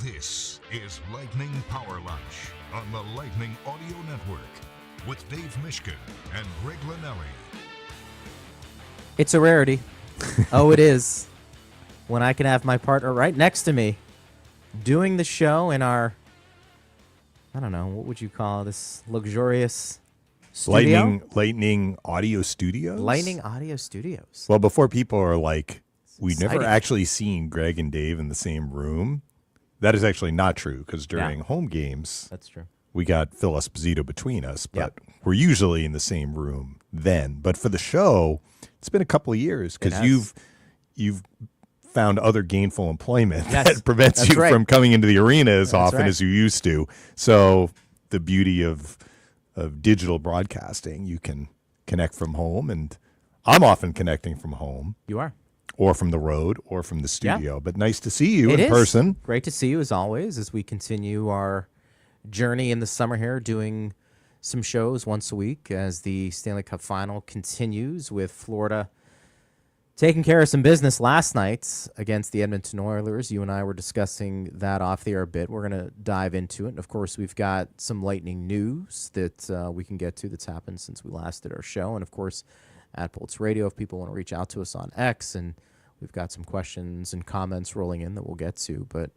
This is Lightning Power Lunch on the Lightning Audio Network with Dave Mishkin and Greg Linnelli. It's a rarity. Oh, it is. When I can have my partner right next to me doing the show in our, I don't know, what would you call this luxurious studio? Lightning Audio Studios? Lightning Audio Studios. Well, before people are like, we've Exciting. never actually seen Greg and Dave in the same room. That is actually not true because during home games, That's true. we got Phil Esposito between us, but we're usually in the same room then. But for the show, it's been a couple of years because you've found other gainful employment that prevents you from coming into the arena as often as you used to. So the beauty of digital broadcasting, you can connect from home, and I'm often connecting from home. You are. Or from the road, or from the studio. But nice to see you in person. Great to see you as always as we continue our journey in the summer here, doing some shows once a week as the Stanley Cup Final continues with Florida taking care of some business last night against the Edmonton Oilers. You and I were discussing that off the air a bit. We're going to dive into it. And, of course, we've got some Lightning news that we can get to that's happened since we last did our show. And, of course, at Bolts Radio, if people want to reach out to us on X, and we've got some questions and comments rolling in that we'll get to. But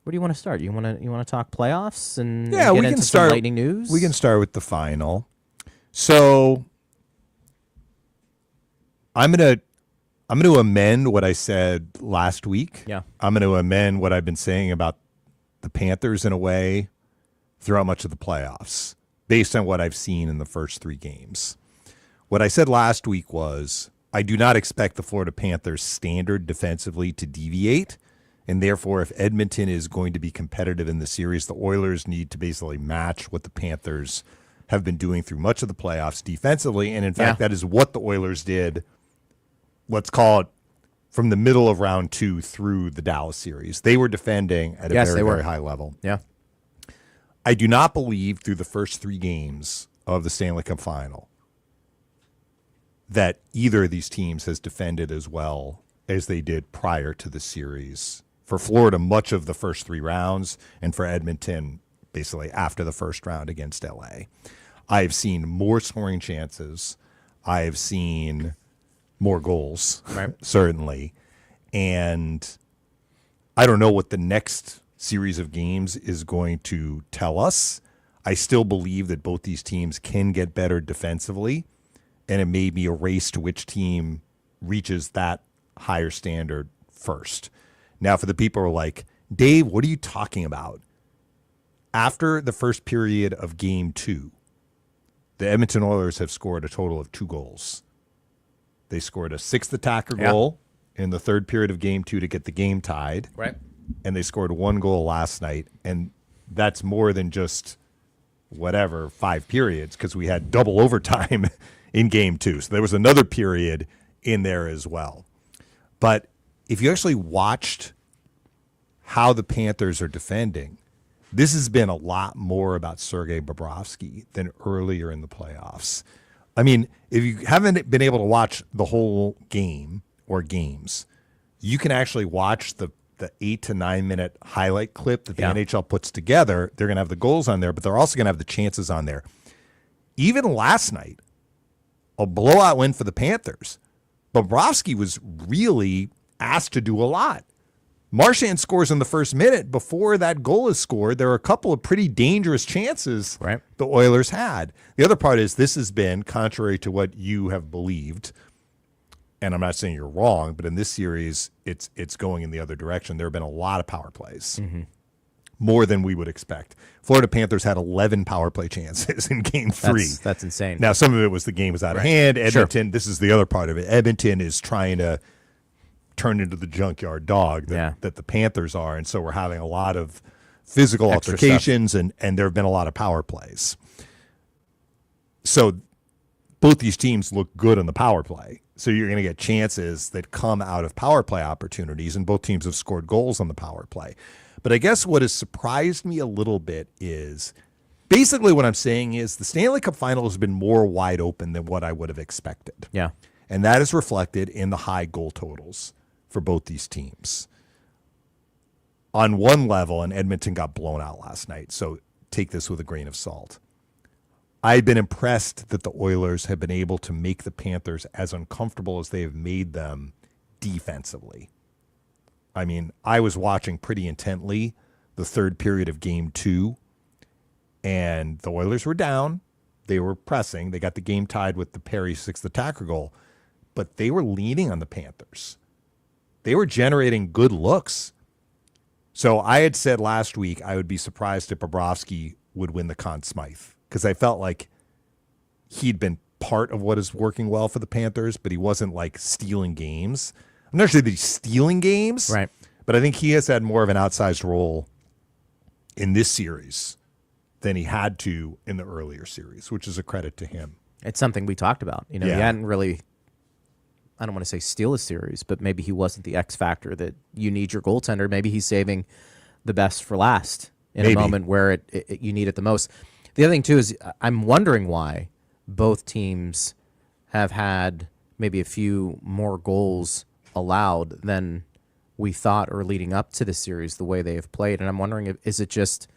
where do you want to start? You want to talk playoffs and get we into can some start Lightning news? We can start with the final. So I'm gonna amend what I said last week. Yeah. I'm going to amend what I've been saying about the Panthers in a way throughout much of the playoffs, based on what I've seen in the first three games. What I said last week was I do not expect the Florida Panthers standard defensively to deviate, and therefore if Edmonton is going to be competitive in the series, the Oilers need to basically match what the Panthers have been doing through much of the playoffs defensively, and in fact that is what the Oilers did, let's call it, from the middle of round 2 through the Dallas series. They were defending at a very high level. Yeah. I do not believe through the first three games of the Stanley Cup Final that either of these teams has defended as well as they did prior to the series. For Florida, much of the first three rounds, and for Edmonton, basically after the first round against LA. I've seen more scoring chances. I've seen more goals, certainly. And I don't know what the next series of games is going to tell us. I still believe that both these teams can get better defensively, and it may be a race to which team reaches that higher standard first. Now, for the people who are like, Dave, what are you talking about? After the first period of Game 2, the Edmonton Oilers have scored a total of 2 goals. They scored a sixth attacker goal in the third period of Game 2 to get the game tied. Right. And they scored 1 goal last night. And that's more than just 5 periods, because we had double overtime in Game 2. So there was another period in there as well. But if you actually watched how the Panthers are defending, this has been a lot more about Sergei Bobrovsky than earlier in the playoffs. I mean, if you haven't been able to watch the whole game or games, you can actually watch the 8 to 9 minute highlight clip that the NHL puts together. They're going to have the goals on there, but they're also going to have the chances on there. Even last night, a blowout win for the Panthers, Bobrovsky was really asked to do a lot. Marchand scores in the first minute. Before that goal is scored, there are a couple of pretty dangerous chances the Oilers had. The other part is this has been, contrary to what you have believed, and I'm not saying you're wrong, but in this series, it's going in the other direction. There have been a lot of power plays, more than we would expect. Florida Panthers had 11 power play chances in Game 3. That's insane. Now, some of it was the game was out of hand. Edmonton, this is the other part of it. Edmonton is trying to turn into the junkyard dog that the Panthers are, and so we're having a lot of physical altercations, and there have been a lot of power plays. So both these teams look good on the power play. So you're going to get chances that come out of power play opportunities, and both teams have scored goals on the power play. But I guess what has surprised me a little bit is basically what I'm saying is the Stanley Cup Final has been more wide open than what I would have expected. Yeah. And that is reflected in the high goal totals for both these teams. on one level, and Edmonton got blown out last night, so take this with a grain of salt. I've been impressed that the Oilers have been able to make the Panthers as uncomfortable as they have made them defensively. I mean, I was watching pretty intently the third period of Game 2, and the Oilers were down. They were pressing. They got the game tied with the Perry sixth attacker goal, but they were leaning on the Panthers. They were generating good looks. So I had said last week I would be surprised if Bobrovsky would win the Conn Smythe, because I felt like he'd been part of what is working well for the Panthers, but he wasn't like stealing games. I'm not sure that he's stealing games, Right. but I think he has had more of an outsized role in this series than he had to in the earlier series, which is a credit to him. It's something we talked about. You know, Yeah. he hadn't really, I don't want to say steal a series, but maybe he wasn't the X factor that you need your goaltender. Maybe he's saving the best for last in Maybe. a moment where you need it the most. The other thing, too, is I'm wondering why both teams have had maybe a few more goals allowed than we thought or leading up to the series, the way they have played. And I'm wondering, is it just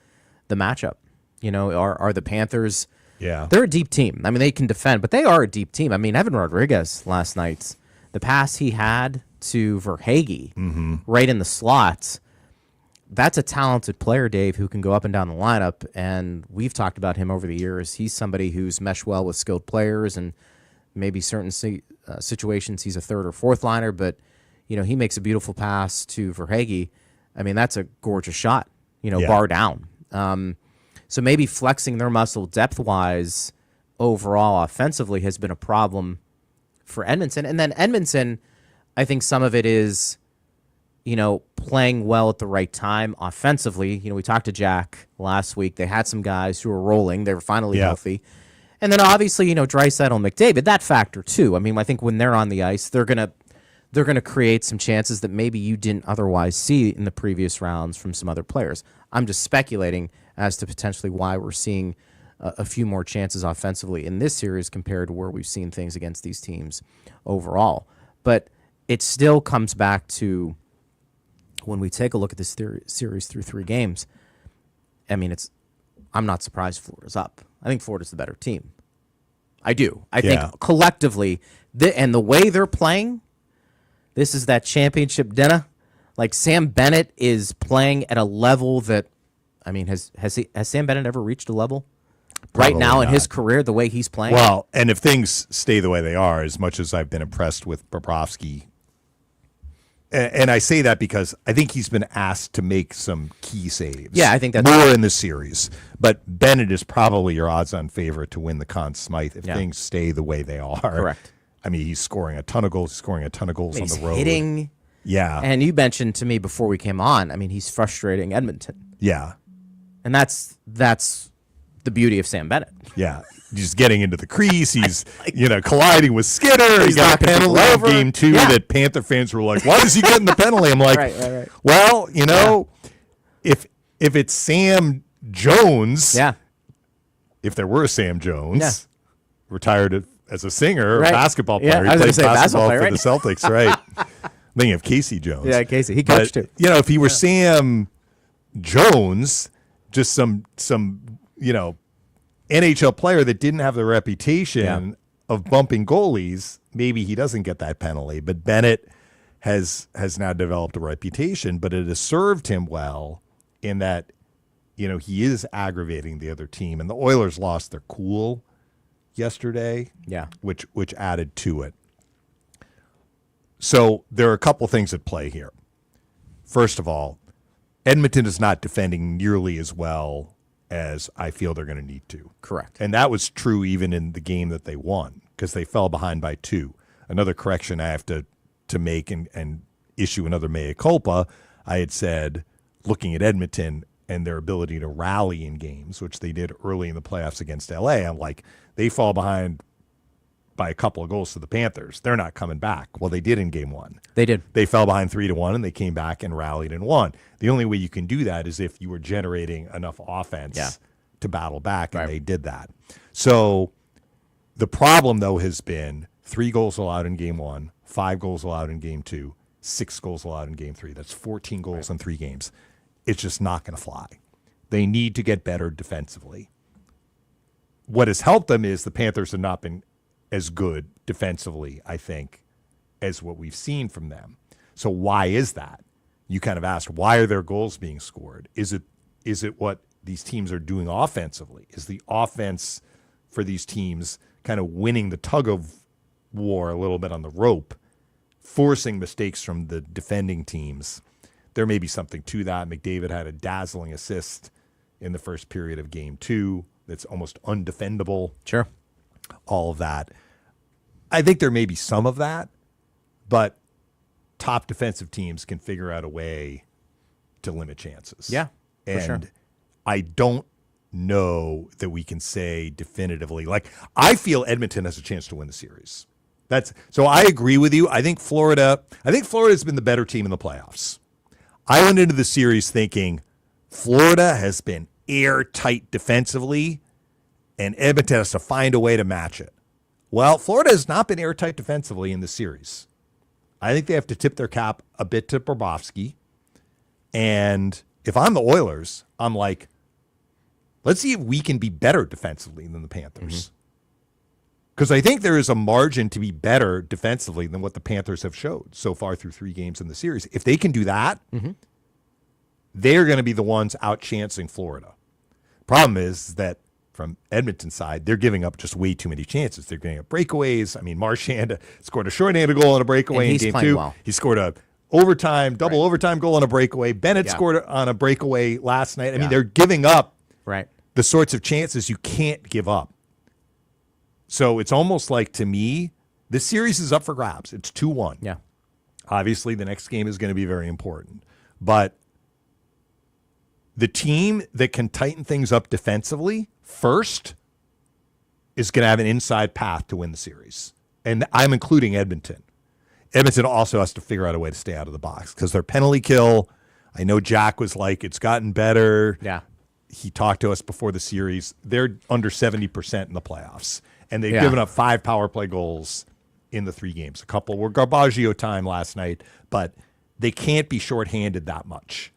the matchup? You know, are the Panthers... Yeah. They're a deep team. I mean, they can defend, but they are a deep team. I mean, Evan Rodriguez last night, the pass he had to Verhaeghe right in the slots, that's a talented player, Dave, who can go up and down the lineup, and we've talked about him over the years. He's somebody who's meshed well with skilled players, and maybe certain situations he's a third or fourth liner, but, you know, he makes a beautiful pass to Verhaeghe. I mean, that's a gorgeous shot, you know, Yeah. bar down. So maybe flexing their muscle depth-wise overall offensively has been a problem for Edmonton. And then Edmonton, I think some of it is, you know, playing well at the right time offensively. You know, we talked to Jack last week. They had some guys who were rolling. They were finally healthy. And then obviously, you know, Draisaitl and McDavid, that factor too. I mean, I think when they're on the ice, they're gonna create some chances that maybe you didn't otherwise see in the previous rounds from some other players. I'm just speculating as to potentially why we're seeing a few more chances offensively in this series compared to where we've seen things against these teams overall. But it still comes back to when we take a look at this series through 3 games, I mean, I'm not surprised Florida's up. I think Florida's the better team. I do. I think collectively, and the way they're playing, this is that championship dinner. Like, Sam Bennett is playing at a level that, I mean, has Sam Bennett ever reached a level right now in his career, the way he's playing? Well, and if things stay the way they are, as much as I've been impressed with Bobrovsky, and I say that because I think he's been asked to make some key saves. Yeah, I think that's more in this series. But Bennett is probably your odds-on favorite to win the Conn Smythe if things stay the way they are. Correct. I mean, he's scoring a ton of goals. He's scoring a ton of goals on the road. Hitting. Yeah. And you mentioned to me before we came on, I mean, he's frustrating Edmonton. Yeah. And that's the beauty of Sam Bennett. Yeah. Just getting into the crease. He's, colliding with Skinner. He got a knocking people penalty in over. Game 2 that Panther fans were like, why is he getting the penalty? I'm like, Right. well, if it's Sam Jones, if there were a Sam Jones, retired as a singer or basketball player, I he was played gonna say basketball player, for right? the Celtics, right? Thinking of Casey Jones. Yeah, Casey. He coached too. If he were Sam Jones, just some NHL player that didn't have the reputation of bumping goalies, maybe he doesn't get that penalty. But Bennett has now developed a reputation, but it has served him well in that, he is aggravating the other team. And the Oilers lost their cool yesterday, which added to it. So there are a couple things at play here. First of all, Edmonton is not defending nearly as well as I feel they're going to need to. Correct. And that was true even in the game that they won because they fell behind by 2. Another correction I have to make and issue another mea culpa. I had said, looking at Edmonton and their ability to rally in games, which they did early in the playoffs against LA, I'm like, they fall behind by a couple of goals to the Panthers. They're not coming back. Well, they did in Game 1. They did. They fell behind 3-1, and they came back and rallied and won. The only way you can do that is if you were generating enough offense to battle back, and they did that. So the problem, though, has been 3 goals allowed in Game 1, 5 goals allowed in Game 2, 6 goals allowed in Game 3. That's 14 goals in 3 games. it's just not going to fly. They need to get better defensively. What has helped them is the Panthers have not been as good defensively, I think, as what we've seen from them. So why is that? You kind of asked, why are their goals being scored? Is it what these teams are doing offensively? Is the offense for these teams kind of winning the tug of war a little bit on the rope, forcing mistakes from the defending teams? There may be something to that. McDavid had a dazzling assist in the first period of Game 2 that's almost undefendable. Sure. All of that. I think there may be some of that, but top defensive teams can figure out a way to limit chances. Yeah, for sure. And I don't know that we can say definitively. Like, I feel Edmonton has a chance to win the series. So I agree with you. I think Florida's been the better team in the playoffs. I went into the series thinking Florida has been airtight defensively, and Edmonton has to find a way to match it. Well, Florida has not been airtight defensively in the series. I think they have to tip their cap a bit to Bobrovsky. And if I'm the Oilers, I'm like, let's see if we can be better defensively than the Panthers. Because I think there is a margin to be better defensively than what the Panthers have showed so far through 3 games in the series. If they can do that, they're going to be the ones outchancing Florida. Problem is that from Edmonton's side, they're giving up just way too many chances. They're giving up breakaways. I mean, Marchand scored a shorthanded goal on a breakaway in Game 2. Well. He scored a double overtime goal on a breakaway. Bennett scored on a breakaway last night. I mean, they're giving up the sorts of chances you can't give up. So it's almost like, to me, this series is up for grabs. It's 2-1. Yeah. Obviously, the next game is going to be very important. But the team that can tighten things up defensively first is going to have an inside path to win the series. And I'm including Edmonton. Edmonton also has to figure out a way to stay out of the box because their penalty kill, I know Jack was like, it's gotten better. Yeah. He talked to us before the series. They're under 70% in the playoffs. And they've given up 5 power play goals in the 3 games. A couple were Garbaggio time last night, but they can't be shorthanded that much.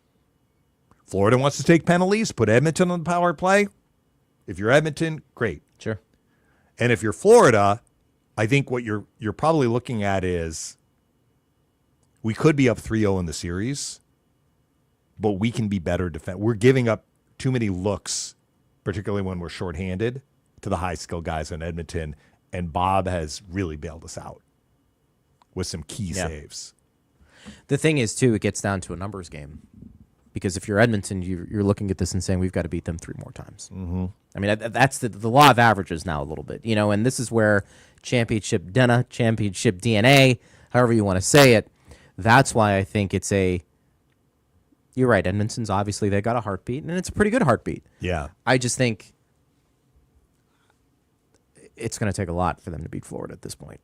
Florida wants to take penalties, put Edmonton on the power play. If you're Edmonton, great. Sure. And if you're Florida, I think what you're probably looking at is we could be up 3-0 in the series, but we can be better defense. We're giving up too many looks, particularly when we're shorthanded, to the high-skill guys in Edmonton, and Bob has really bailed us out with some key saves. The thing is, too, it gets down to a numbers game. Because if you're Edmonton, you're looking at this and saying, we've got to beat them 3 more times. Mm-hmm. I mean, that's the law of averages now a little bit. And this is where championship DNA, however you want to say it, that's why I think it's you're right, Edmonton's obviously, they got a heartbeat, and it's a pretty good heartbeat. Yeah. I just think it's going to take a lot for them to beat Florida at this point.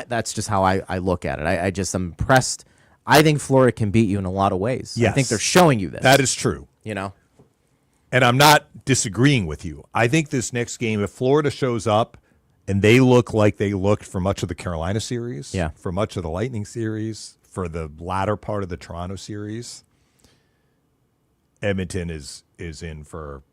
That's just how I look at it. I just am impressed. I think Florida can beat you in a lot of ways. Yes. I think they're showing you this. That is true. And I'm not disagreeing with you. I think this next game, if Florida shows up and they look like they looked for much of the Carolina series, for much of the Lightning series, for the latter part of the Toronto series, Edmonton is in for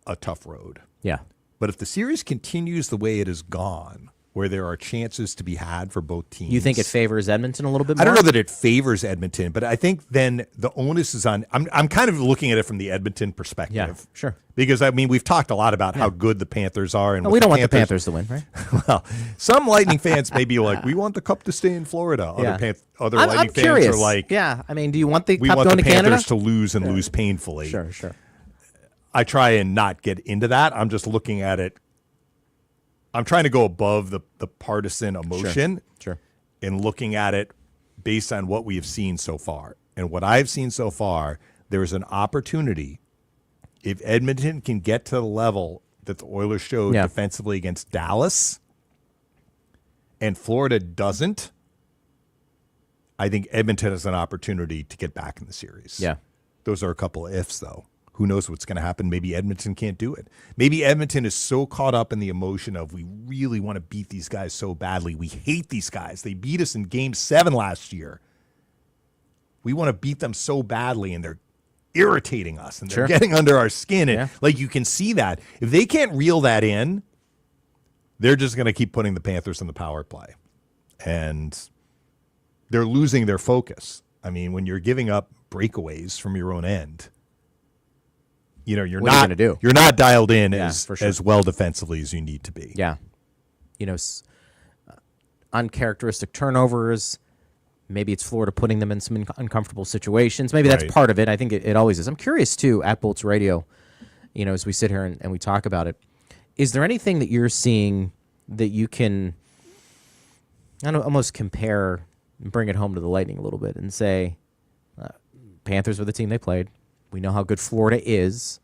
a tough road. Yeah. But if the series continues the way it has gone, where there are chances to be had for both teams. You think it favors Edmonton a little bit more? I don't know that it favors Edmonton, but I think then the onus is on. I'm kind of looking at it from the Edmonton perspective. Yeah, sure. Because, I mean, we've talked a lot about how good the Panthers are. And we don't want the Panthers to win, right? Well, some Lightning fans may be like, we want the Cup to stay in Florida. Other Lightning fans curious. are like, I mean, do you want the Cup going to Canada? We want the Panthers to lose and lose painfully. Sure. I try and not get into that. I'm just looking at it. I'm trying to go above the partisan emotion and looking at it based on what we have seen so far. And what I've seen so far, there is an opportunity, if Edmonton can get to the level that the Oilers showed defensively against Dallas, and Florida doesn't, I think Edmonton has an opportunity to get back in the series. Yeah. Those are a couple of ifs, though. Who knows what's going to happen? Maybe Edmonton can't do it. Maybe Edmonton is so caught up in the emotion of we really want to beat these guys so badly. We hate these guys. They beat us in Game 7 last year. We want to beat them so badly, and irritating us and they're Sure. getting under our skin. And Yeah. like, you can see that. If they can't reel that in, they're just going to keep putting the Panthers on the power play. And they're losing their focus. I mean, when you're giving up breakaways from your own end, you know, What are you gonna do? You're not dialed in Yeah, as for sure. as well defensively as you need to be. Yeah. You know, uncharacteristic turnovers. Maybe it's Florida putting them in some uncomfortable situations. Maybe that's Right. part of it. I think it always is. I'm curious, too, at Bolts Radio, you know, as we sit here and we talk about it, is there anything that you're seeing that you can, I don't know, almost compare and bring it home to the Lightning a little bit and say, Panthers were the team they played. We know how good Florida is.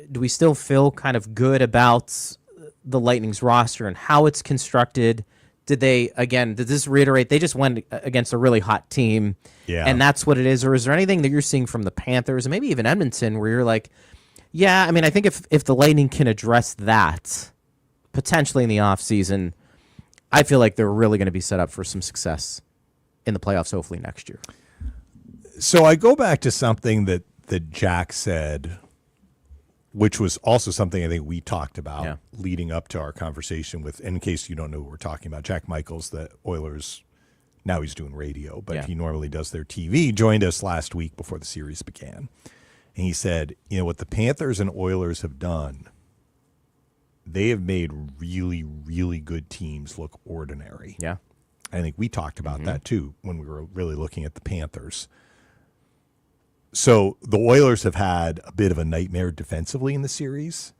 Do we still feel kind of good about the Lightning's roster and how it's constructed? Did this reiterate, they just went against a really hot team, and that's what it is? Or is there anything that you're seeing from the Panthers and maybe even Edmonton where you're like, yeah, I mean, I think if the Lightning can address that potentially in the offseason, I feel like they're really going to be set up for some success in the playoffs hopefully next year. So I go back to something that Jack said, which was also something I think we talked about leading up to our conversation with, in case you don't know who we're talking about, Jack Michaels, the Oilers, now he's doing radio, but he normally does their TV, joined us last week before the series began. And he said, you know, what the Panthers and Oilers have done, they have made really, really good teams look ordinary. Yeah. I think we talked about that too when we were really looking at the Panthers. So the Oilers have had a bit of a nightmare defensively in the series,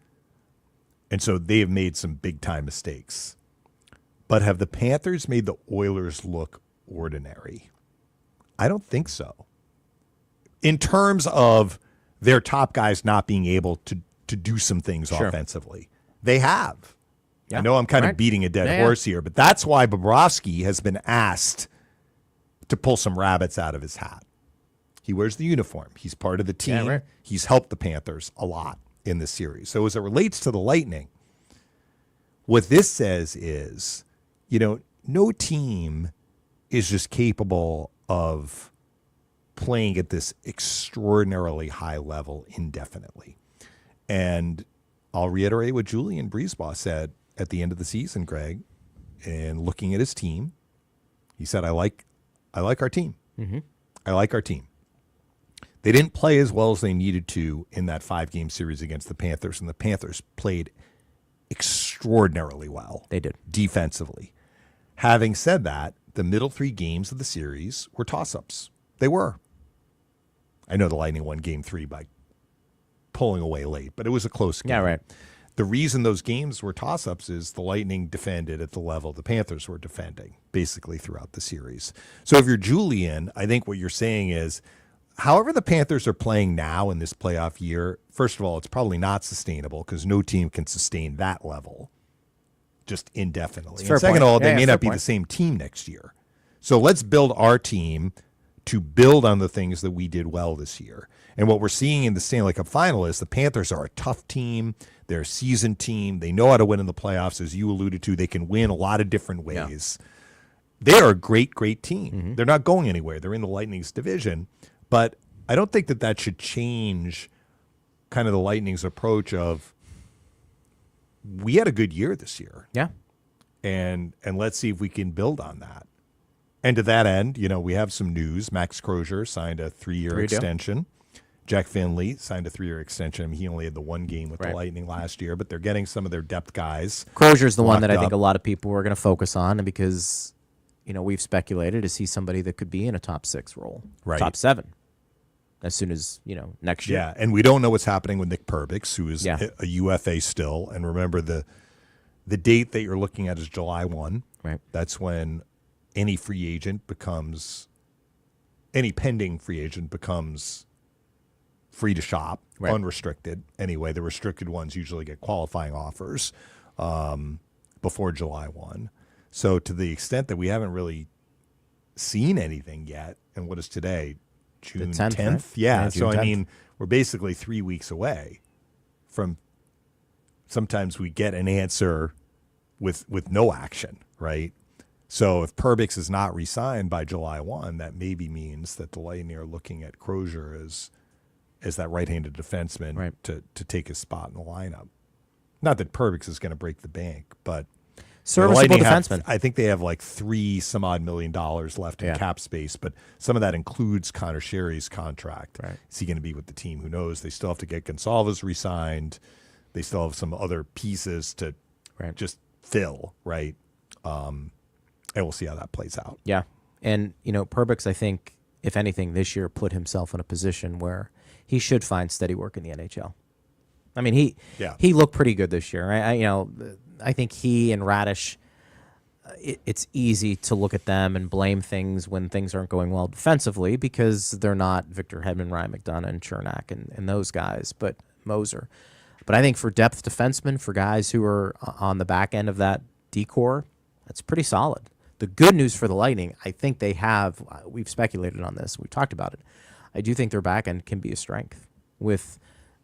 and so they have made some big-time mistakes. But have the Panthers made the Oilers look ordinary? I don't think so. In terms of their top guys not being able to do some things offensively. They have. Yeah. I know I'm kind of beating a dead horse here, but that's why Bobrovsky has been asked to pull some rabbits out of his hat. He wears the uniform. He's part of the team. Yeah, right. He's helped the Panthers a lot in this series. So as it relates to the Lightning, what this says is, you know, no team is just capable of playing at this extraordinarily high level indefinitely. And I'll reiterate what Julian Breezebaugh said at the end of the season, Greg, and looking at his team. He said, I like our team. Mm-hmm. I like our team. They didn't play as well as they needed to in that 5-game series against the Panthers, and the Panthers played extraordinarily well. They did. Defensively. Having said that, the middle 3 games of the series were toss-ups. They were. I know the Lightning won Game 3 by pulling away late, but it was a close game. Yeah, right. The reason those games were toss-ups is the Lightning defended at the level the Panthers were defending, basically throughout the series. So if you're Julian, I think what you're saying is, however the Panthers are playing now in this playoff year, first of all, it's probably not sustainable because no team can sustain that level just indefinitely. And second of all, they may not be the same team next year. So let's build our team to build on the things that we did well this year. And what we're seeing in the Stanley Cup Final is the Panthers are a tough team. They're a seasoned team. They know how to win in the playoffs, as you alluded to. They can win a lot of different ways. Yeah. They are a great, great team. Mm-hmm. They're not going anywhere. They're in the Lightning's division. But I don't think that should change kind of the Lightning's approach of, we had a good year this year. Yeah. And let's see if we can build on that. And to that end, you know, we have some news. Max Crozier signed a 3-year extension. Jack Finley signed a 3-year extension. I mean, he only had the 1 game with the Lightning last year, but they're getting some of their depth guys. Crozier's the one that I think a lot of people are going to focus on because, you know, we've speculated, is he somebody that could be in a top 6 role? Right. Top 7. As soon as, you know, next year. Yeah, and we don't know what's happening with Nick Perbix, who is a UFA still. And remember, the date that you're looking at is July 1. Right. That's when any pending free agent becomes free to shop, unrestricted. Anyway, the restricted ones usually get qualifying offers before July 1. So to the extent that we haven't really seen anything yet, and what is today? June 10th? Right? Yeah, so 10th. I mean, we're basically 3 weeks away from sometimes we get an answer with no action, right? So if Perbix is not re-signed by July 1, that maybe means that the Lightning are looking at Crozier as as that right-handed defenseman Right. to take his spot in the lineup. Not that Perbix is going to break the bank, but Serviceable the Lightning defenseman. I think they have like $3-some-odd million left in cap space, but some of that includes Connor Sherry's contract. Right. Is he going to be with the team? Who knows? They still have to get Gonsalves re-signed. They still have some other pieces to just fill, right? And we'll see how that plays out. Yeah. And, Perbix, I think, if anything, this year put himself in a position where he should find steady work in the NHL. I mean, he looked pretty good this year. I think he and Radish, it's easy to look at them and blame things when things aren't going well defensively because they're not Victor Hedman, Ryan McDonough, and Chernak and those guys, but Moser. But I think for depth defensemen, for guys who are on the back end of that D-core, that's pretty solid. The good news for the Lightning, I think they have, we've speculated on this, we've talked about it, I do think their back end can be a strength with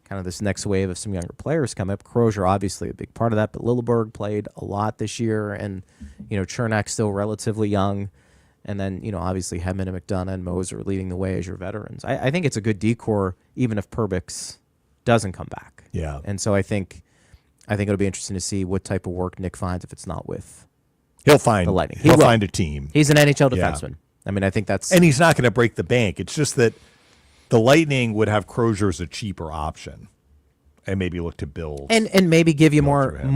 kind of this next wave of some younger players coming up. Crozier, obviously a big part of that, but Lilleberg played a lot this year, and, Chernak's still relatively young. And then, obviously Hedman and McDonough and Moser leading the way as your veterans. I think it's a good D-core, even if Perbix doesn't come back. Yeah. And so I think it'll be interesting to see what type of work Nick finds if it's not with He'll find the Lightning. He'll find a team. He's an NHL defenseman. I mean, I think that's... And he's not going to break the bank. It's just that the Lightning would have Crozier as a cheaper option and maybe look to build. And maybe give you more than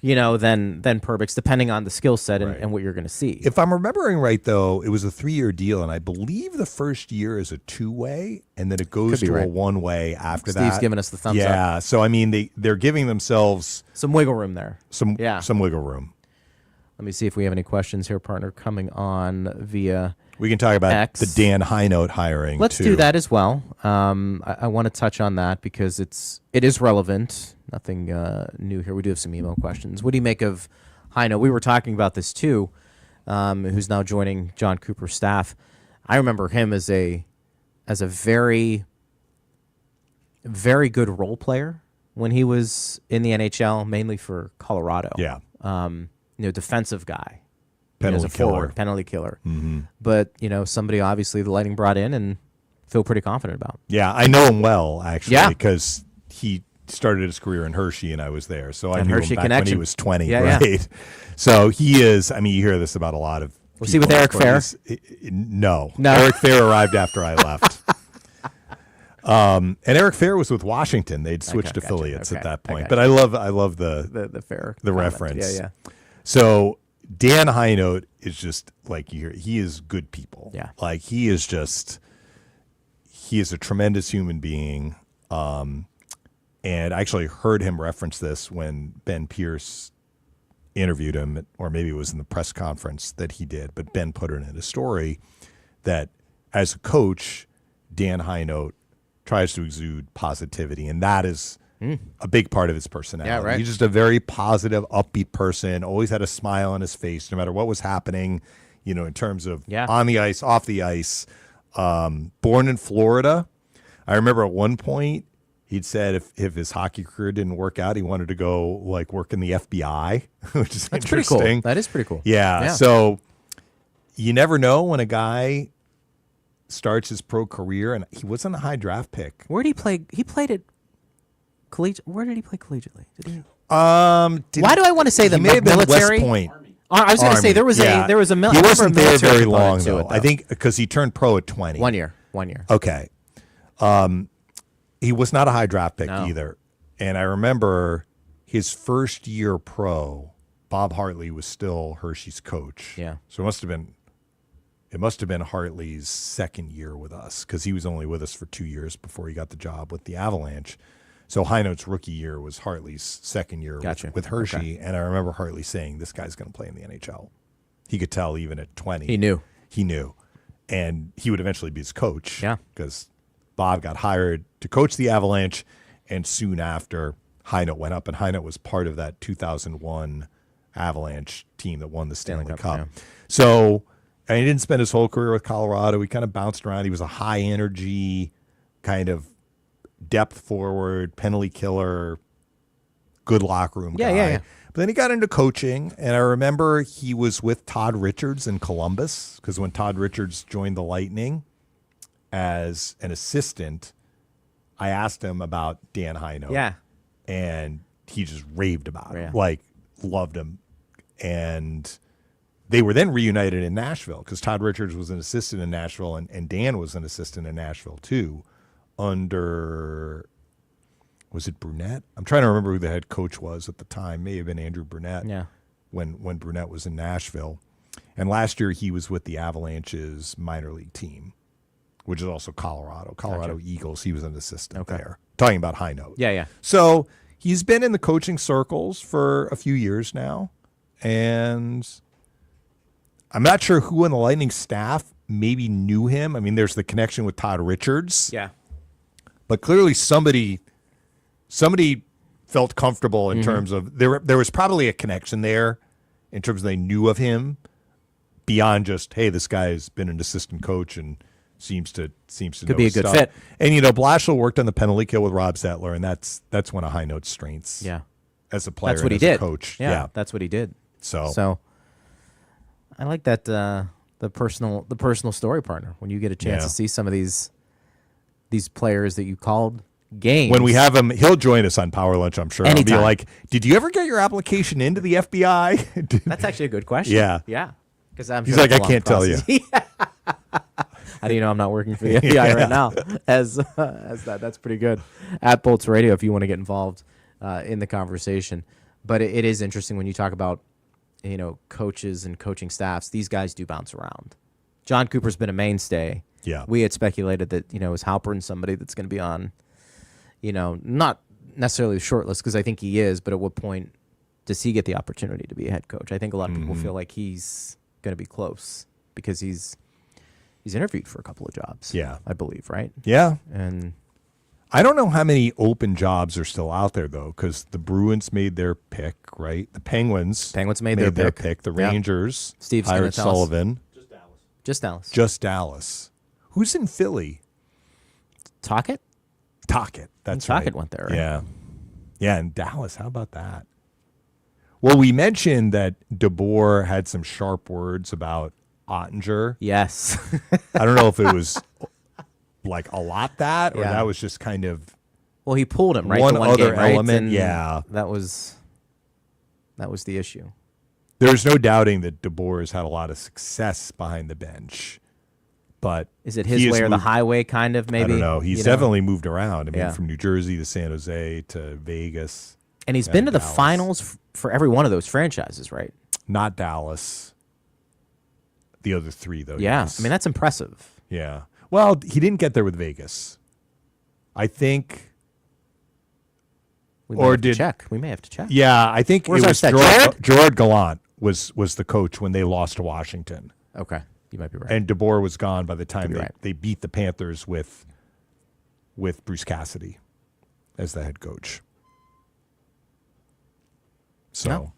Perbix, depending on the skill set and what you're going to see. If I'm remembering right, though, it was a 3-year deal, and I believe the first year is a 2-way, and then it goes to a 1-way after that. Steve's giving us the thumbs up. Yeah, so I mean, they're giving themselves some wiggle room there. Some wiggle room. Let me see if we have any questions here, partner, coming on via We can talk about X. the Dan Hinote hiring. Let's too. do that as well. I want to touch on that because it is relevant. Nothing new here. We do have some email questions. What do you make of Hinote? We were talking about this too. Who's now joining John Cooper's staff? I remember him as a very, very good role player when he was in the NHL, mainly for Colorado. Yeah. Defensive guy. Penalty as a killer. Forward, penalty killer. Mm-hmm. But, somebody obviously the Lightning brought in and feel pretty confident about. Yeah, I know him well, actually, Yeah. because he started his career in Hershey and I was there. So I knew Hershey him back connection. when he was 20, Yeah, right? yeah. So he is, you hear this about a lot of Was he people, with Eric but Fair? No. No. Eric Fair arrived after I left. And Eric Fair was with Washington. They'd switched gotcha. affiliates Okay, at that point. I But I love the Fair the comment. reference. Yeah. So Dan Hinote is just like you hear, he is good people. Yeah. Like he is a tremendous human being. And I actually heard him reference this when Ben Pierce interviewed him, or maybe it was in the press conference that he did, but Ben put it in a story that as a coach, Dan Hinote tries to exude positivity, and that is a big part of his personality. Yeah, right. He's just a very positive, upbeat person, always had a smile on his face no matter what was happening, in terms of on the ice, off the ice. Born in Florida. I remember at one point he'd said if his hockey career didn't work out, he wanted to go work in the FBI, which is That's interesting. pretty cool. That is pretty cool. Yeah. So you never know when a guy starts his pro career, and he wasn't a high draft pick. Where did he play? He played at collegiate. Where did he play collegiately? Did he? Why do I want to say the may have been military? West Point. I was going to say there was He wasn't there very long though. I think because he turned pro at 20. 1 year. Okay. He was not a high draft pick either. And I remember his first year pro, Bob Hartley was still Hershey's coach. Yeah. So it must have been Hartley's second year with us because he was only with us for 2 years before he got the job with the Avalanche. So Hinote's rookie year was Hartley's second year with Hershey. Okay. And I remember Hartley saying, this guy's going to play in the NHL. He could tell even at 20. He knew. And he would eventually be his coach. Yeah. Because Bob got hired to coach the Avalanche, and soon after, Hinote went up, and Hinote was part of that 2001 Avalanche team that won the Stanley Cup. Yeah. So, and he didn't spend his whole career with Colorado. He kind of bounced around. He was a high energy, kind of depth forward, penalty killer, good locker room guy. Yeah. But then he got into coaching, and I remember he was with Todd Richards in Columbus, because when Todd Richards joined the Lightning as an assistant, I asked him about Dan Hinote. Yeah. And he just raved about him, Yeah. like loved him. And they were then reunited in Nashville because Todd Richards was an assistant in Nashville and Dan was an assistant in Nashville too under, was it Brunette? I'm trying to remember who the head coach was at the time. May have been Andrew Brunette when Brunette was in Nashville. And last year he was with the Avalanche's minor league team, which is also Colorado Eagles. He was an assistant there. Talking about Hinote. Yeah. So he's been in the coaching circles for a few years now. And I'm not sure who on the Lightning staff maybe knew him. I mean, there's the connection with Todd Richards. Yeah. But clearly somebody felt comfortable in terms of there was probably a connection there in terms of they knew of him beyond just, hey, this guy's been an assistant coach and seems to Could know be a his good stuff. fit. And Blashill worked on the penalty kill with Rob Zettler, and that's one of Hinote's strengths. Yeah. As a player, That's what he and as did. a coach. Yeah, that's what he did. So I like that the personal story partner when you get a chance to see some of these players that you called games. when we have him, he'll join us on Power Lunch, I'm sure. Anytime. I'll be like, did you ever get your application into the FBI? That's actually a good question. Yeah. Because I'm He's sure like, it's a I can't long tell you. process. How do you know I'm not working for the FBI right now? As that, that's pretty good. At Bolts Radio, if you want to get involved in the conversation. But it is interesting when you talk about coaches and coaching staffs. These guys do bounce around. John Cooper's been a mainstay. Yeah. We had speculated that is Halpern somebody that's going to be on, not necessarily the short list because I think he is, but at what point does he get the opportunity to be a head coach? I think a lot of people feel like he's going to be close because he's interviewed for a couple of jobs. Yeah. I believe, right? Yeah. And I don't know how many open jobs are still out there, though, because the Bruins made their pick, right? The Penguins made their pick. The Yeah. Rangers Steve's gonna hired tell us. Sullivan. just Dallas. Who's in Philly? Tocchet? Tocchet. That's Tocchet right. went there, right? Yeah. Yeah, and Dallas. How about that? Well, we mentioned that DeBoer had some sharp words about Ottinger. Yes. I don't know if it was like a lot that or Yeah. that was just kind of Well, he pulled him, right? one the one other game, right? element. And Yeah. That was the issue. There's no doubting that DeBoer has had a lot of success behind the bench. But Is it he his has way or the moved- highway kind of maybe? I don't know. He's definitely moved around. I mean, Yeah. from New Jersey to San Jose to Vegas. And he's been to the Dallas. finals for every one of those franchises, right? Not Dallas. The other three, though. Yeah. yes. I mean, that's impressive. Yeah. Well, he didn't get there with Vegas. I think. We may Or have to did- check. We may have to check. Yeah, I think Where's it our was stat? Gerard Gallant was the coach when they lost to Washington. Okay. You might be right. And DeBoer was gone by the time Could be they, right. they beat the Panthers with Bruce Cassidy as the head coach. So, No.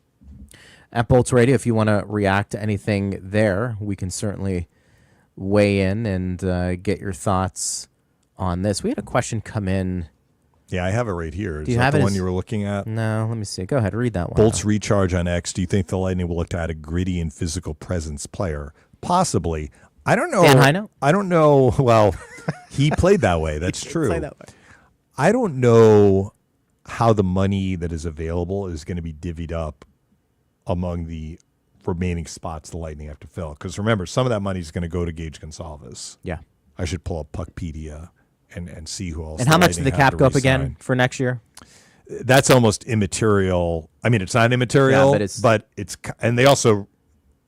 At Bolts Radio, if you want to react to anything there, we can certainly weigh in and get your thoughts on this. We had a question come in. yeah, I have it right here. Is you that have the it one as- you were looking at? No, let me see. Go ahead. Read that one. Bolts Recharge on X. Do you think the Lightning will look to add a gritty and physical presence player? Possibly. I don't know. Dan Hinote? I don't know. Well, he played that way. That's true. Play that way. I don't know how the money that is available is going to be divvied up among the remaining spots the Lightning have to fill. Because remember, some of that money is going to go to Gage Gonsalves. Yeah. I should pull up Puckpedia and see who else. And how much did Lightning the have cap to go up re-sign. again for next year? That's almost immaterial. I mean, it's not immaterial, Yeah, but it's and they also,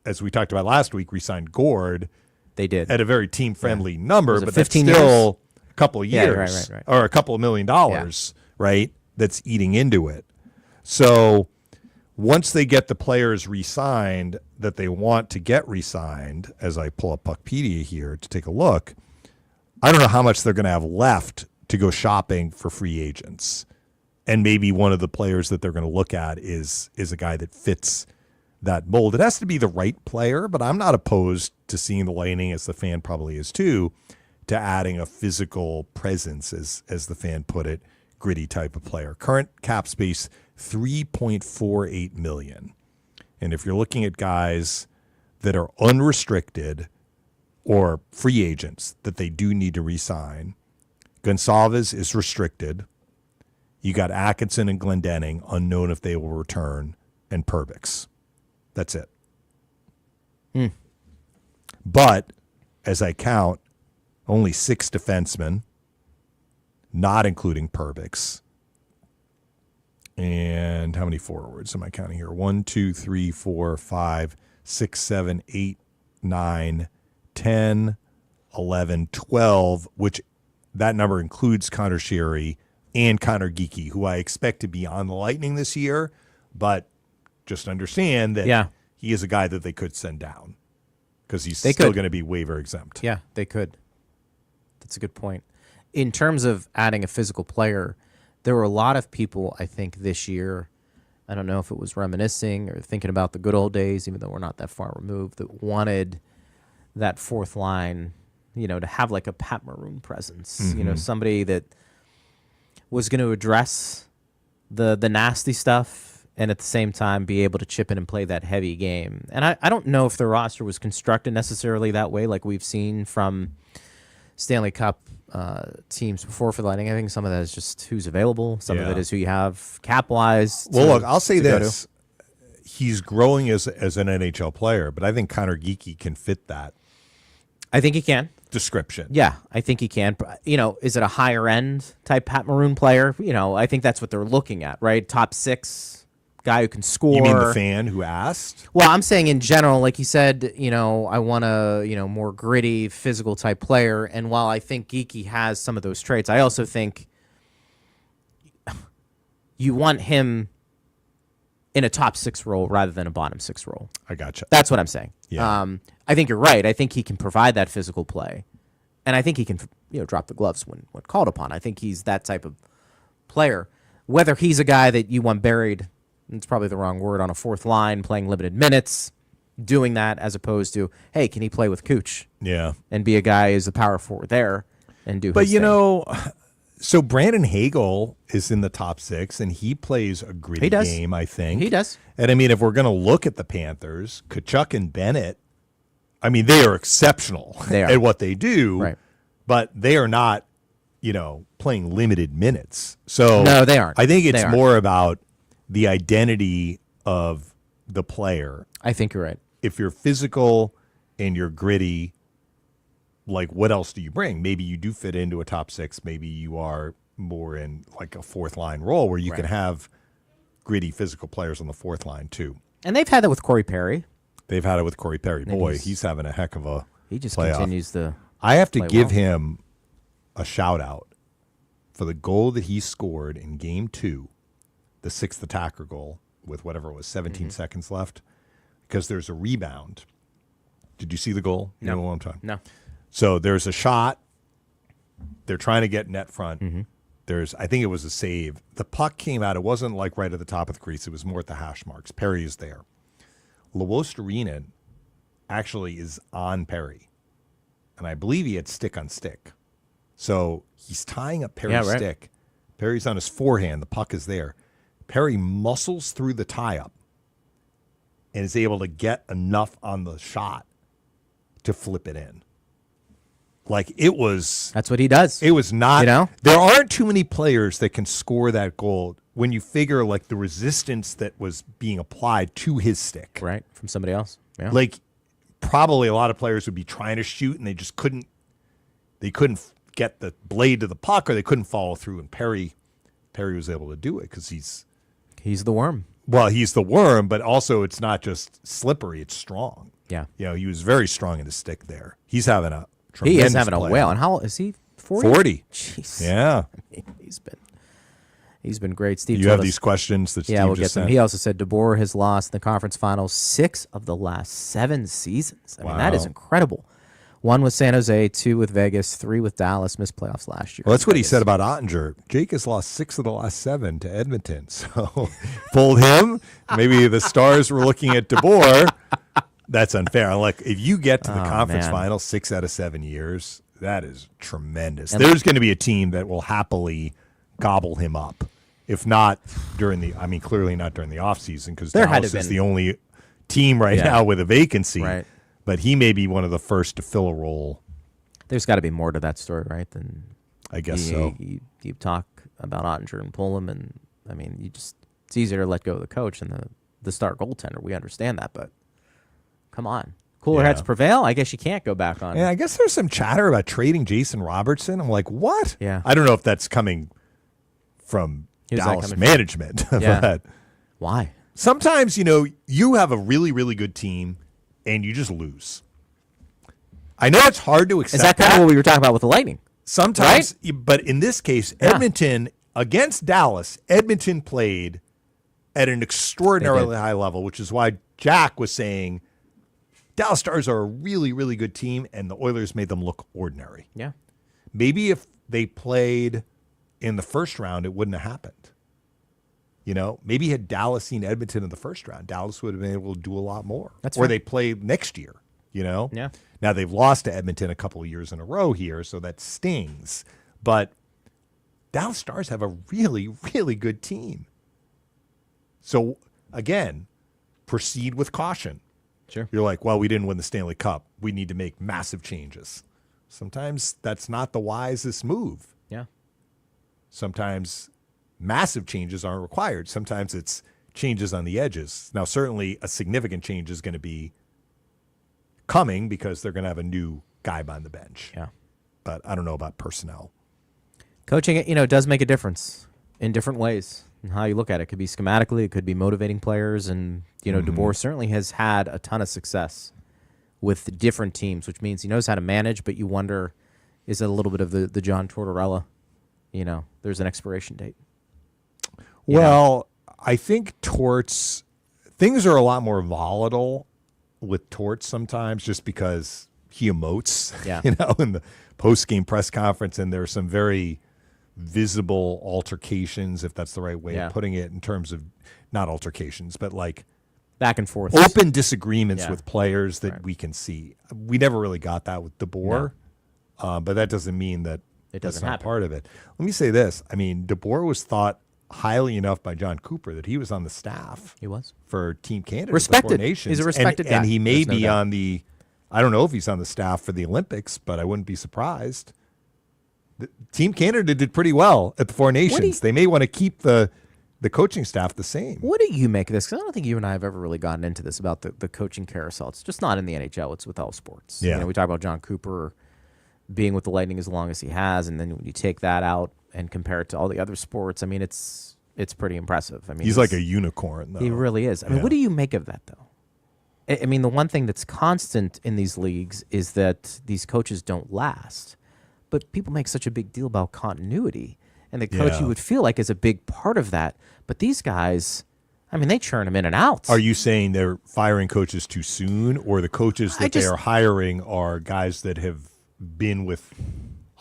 as we talked about last week, re-signed Gord They did. at a very team-friendly number, Was it but that's 15 still a couple of Yeah, years, right. or a couple of $1 million, right? That's eating into it. So once they get the players re-signed that they want to get re-signed, as I pull up Puckpedia here to take a look, I don't know how much they're going to have left to go shopping for free agents. And maybe one of the players that they're going to look at is a guy that fits that mold. It has to be the right player, but I'm not opposed to seeing the Lightning, as the fan probably is too, to adding a physical presence, as the fan put it, gritty type of player. Current cap space, $3.48 million. And if you're looking at guys that are unrestricted or free agents that they do need to re-sign, Gonsalves is restricted. You got Atkinson and Glendening, unknown if they will return, and Perbix. That's it. But as I count, only 6 defensemen, not including Perbix. And how many forwards am I counting here? 1, 2, 3, 4, 5, 6, 7, 8, 9, 10, 11, 12, which that number includes Connor Sherry and Connor Geekie, who I expect to be on the Lightning this year, but just understand that he is a guy that they could send down because he's still going to be waiver exempt. Yeah, they could. That's a good point. In terms of adding a physical player, there were a lot of people, I think, this year, I don't know if it was reminiscing or thinking about the good old days, even though we're not that far removed, that wanted that fourth line, to have like a Pat Maroon presence, somebody that was going to address the nasty stuff and at the same time be able to chip in and play that heavy game. And I don't know if the roster was constructed necessarily that way, like we've seen from Stanley Cup teams before for the Lightning. I think some of that is just who's available. Some of it is who you have cap-wise. Well, look, I'll say this. He's growing as an NHL player, but I think Connor Geekie can fit that. I think he can. Description. Yeah, I think he can. Is it a higher end type Pat Maroon player? I think that's what they're looking at, right? Top 6 guy who can score. You mean the fan who asked? Well, I'm saying in general, like you said, I want a, more gritty, physical type player. And while I think Geekie has some of those traits, I also think you want him in a top 6 role rather than a bottom 6 role. I gotcha. That's what I'm saying. Yeah. I think you're right. I think he can provide that physical play. And I think he can, drop the gloves when called upon. I think he's that type of player. Whether he's a guy that you want buried, it's probably the wrong word, on a fourth line, playing limited minutes, doing that as opposed to, hey, can he play with Cooch? Yeah. And be a guy who's the power forward there and do But, his thing. So Brandon Hagel is in the top 6, and he plays a gritty game, I think. He does. And, if we're going to look at the Panthers, Tkachuk and Bennett, they are exceptional at what they do. Right. But they are not, playing limited minutes. So no, they aren't. I think it's more about the identity of the player. I think you're right. If you're physical and you're gritty, like, what else do you bring? Maybe you do fit into a top 6. Maybe you are more in like a fourth line role where you can have gritty physical players on the fourth line too. And they've had that with Corey Perry. They've had it with Corey Perry. Boy, he's having a heck of a He just playoff. continues to I have to play give well. him a shout out for the goal that he scored in game 2, the 6th attacker goal with whatever it was, 17 seconds left, because there's a rebound. Did you see the goal? You know what I'm talking? No. So there's a shot. They're trying to get net front. I think it was a save. The puck came out. It wasn't like right at the top of the crease. It was more at the hash marks. Perry is there. Luostarinen actually is on Perry. And I believe he had stick on stick. So he's tying up Perry's stick. Perry's on his forehand. The puck is there. Perry muscles through the tie-up and is able to get enough on the shot to flip it in. Like, it was... That's what he does. It was not... There aren't too many players that can score that goal when you figure, like, the resistance that was being applied to his stick. Right, from somebody else. Yeah. Like, probably a lot of players would be trying to shoot, and they just couldn't... They couldn't get the blade to the puck, or they couldn't follow through, and Perry was able to do it because he's... He's the worm. Well, he's the worm, but also it's not just slippery, it's strong. Yeah. He was very strong in his stick there. He's having a tremendous He is having a playoff. whale. And how old is he? 40? 40. Jeez. Yeah. He's been great. Steve, you have these questions that Steve we'll just get them. sent? He also said DeBoer has lost in the conference finals 6 of the last 7 seasons. I mean, that is incredible. 1 with San Jose, 2 with Vegas, 3 with Dallas. Missed playoffs last year. Well, that's what he said about Ottinger. Jake has lost 6 of the last 7 to Edmonton. So, pulled him. Maybe the Stars were looking at DeBoer. That's unfair. Like, if you get to the conference final 6 out of 7 years, that is tremendous. And there's going to be a team that will happily gobble him up. If not during clearly not during the offseason, because Dallas is the only team right now with a vacancy. Right. But he may be one of the first to fill a role. There's got to be more to that story, right? Than I guess so. You talk about Ottinger and Pullum, and I mean, it's easier to let go of the coach than the star goaltender. We understand that, but come on. Cooler heads prevail. I guess you can't go back on. Yeah, I guess there's some chatter about trading Jason Robertson. I'm like, what? Yeah. I don't know if that's coming from Dallas management. Yeah. But why? sometimes, you have a really, really good team and you just lose. I know it's hard to accept. Is that kind of what we were talking about with the Lightning? Sometimes, but in this case, Edmonton against Dallas, Edmonton played at an extraordinarily high level, which is why Jack was saying Dallas Stars are a really, really good team, and the Oilers made them look ordinary. Yeah. Maybe if they played in the first round, it wouldn't have happened. Maybe had Dallas seen Edmonton in the first round, Dallas would have been able to do a lot more. That's or fair. they play next year, Yeah. Now, they've lost to Edmonton a couple of years in a row here, so that stings. But Dallas Stars have a really, really good team. So, again, proceed with caution. Sure. You're like, well, we didn't win the Stanley Cup. We need to make massive changes. Sometimes that's not the wisest move. Yeah. Sometimes massive changes aren't required. Sometimes it's changes on the edges. Now, certainly a significant change is going to be coming because they're going to have a new guy on the bench. Yeah. But I don't know about personnel. Coaching, does make a difference in different ways in how you look at it. It could be schematically, it could be motivating players, and DeBoer certainly has had a ton of success with different teams, which means he knows how to manage, but you wonder, is it a little bit of the John Tortorella? There's an expiration date. Well, I think Torts, things are a lot more volatile with Torts sometimes just because he emotes, in the post-game press conference, and there are some very visible altercations, if that's the right way of putting it, in terms of not altercations, but like back and forth, open disagreements with players that we can see. We never really got that with DeBoer, but that doesn't mean that that's not part of it. Let me say this. I mean, DeBoer was thought highly enough by John Cooper that he was on the staff. He was. For Team Canada. Respected. Nations. He's a respected guy. And he may be on the, I don't know if he's on the staff for the Olympics, but I wouldn't be surprised. Team Canada did pretty well at the Four Nations. They may want to keep the coaching staff the same. What do you make of this? Because I don't think you and I have ever really gotten into this about the coaching carousel. It's just not in the NHL. It's with all sports. Yeah. We talk about John Cooper being with the Lightning as long as he has, and then when you take that out and compare it to all the other sports, I mean, it's pretty impressive. I mean, he's like a unicorn, though. He really is. I mean, what do you make of that, though? I mean, the one thing that's constant in these leagues is that these coaches don't last. But people make such a big deal about continuity. And the coach, you would feel like, is a big part of that. But these guys, I mean, they churn them in and out. Are you saying they're firing coaches too soon, or the coaches that they are hiring are guys that have been with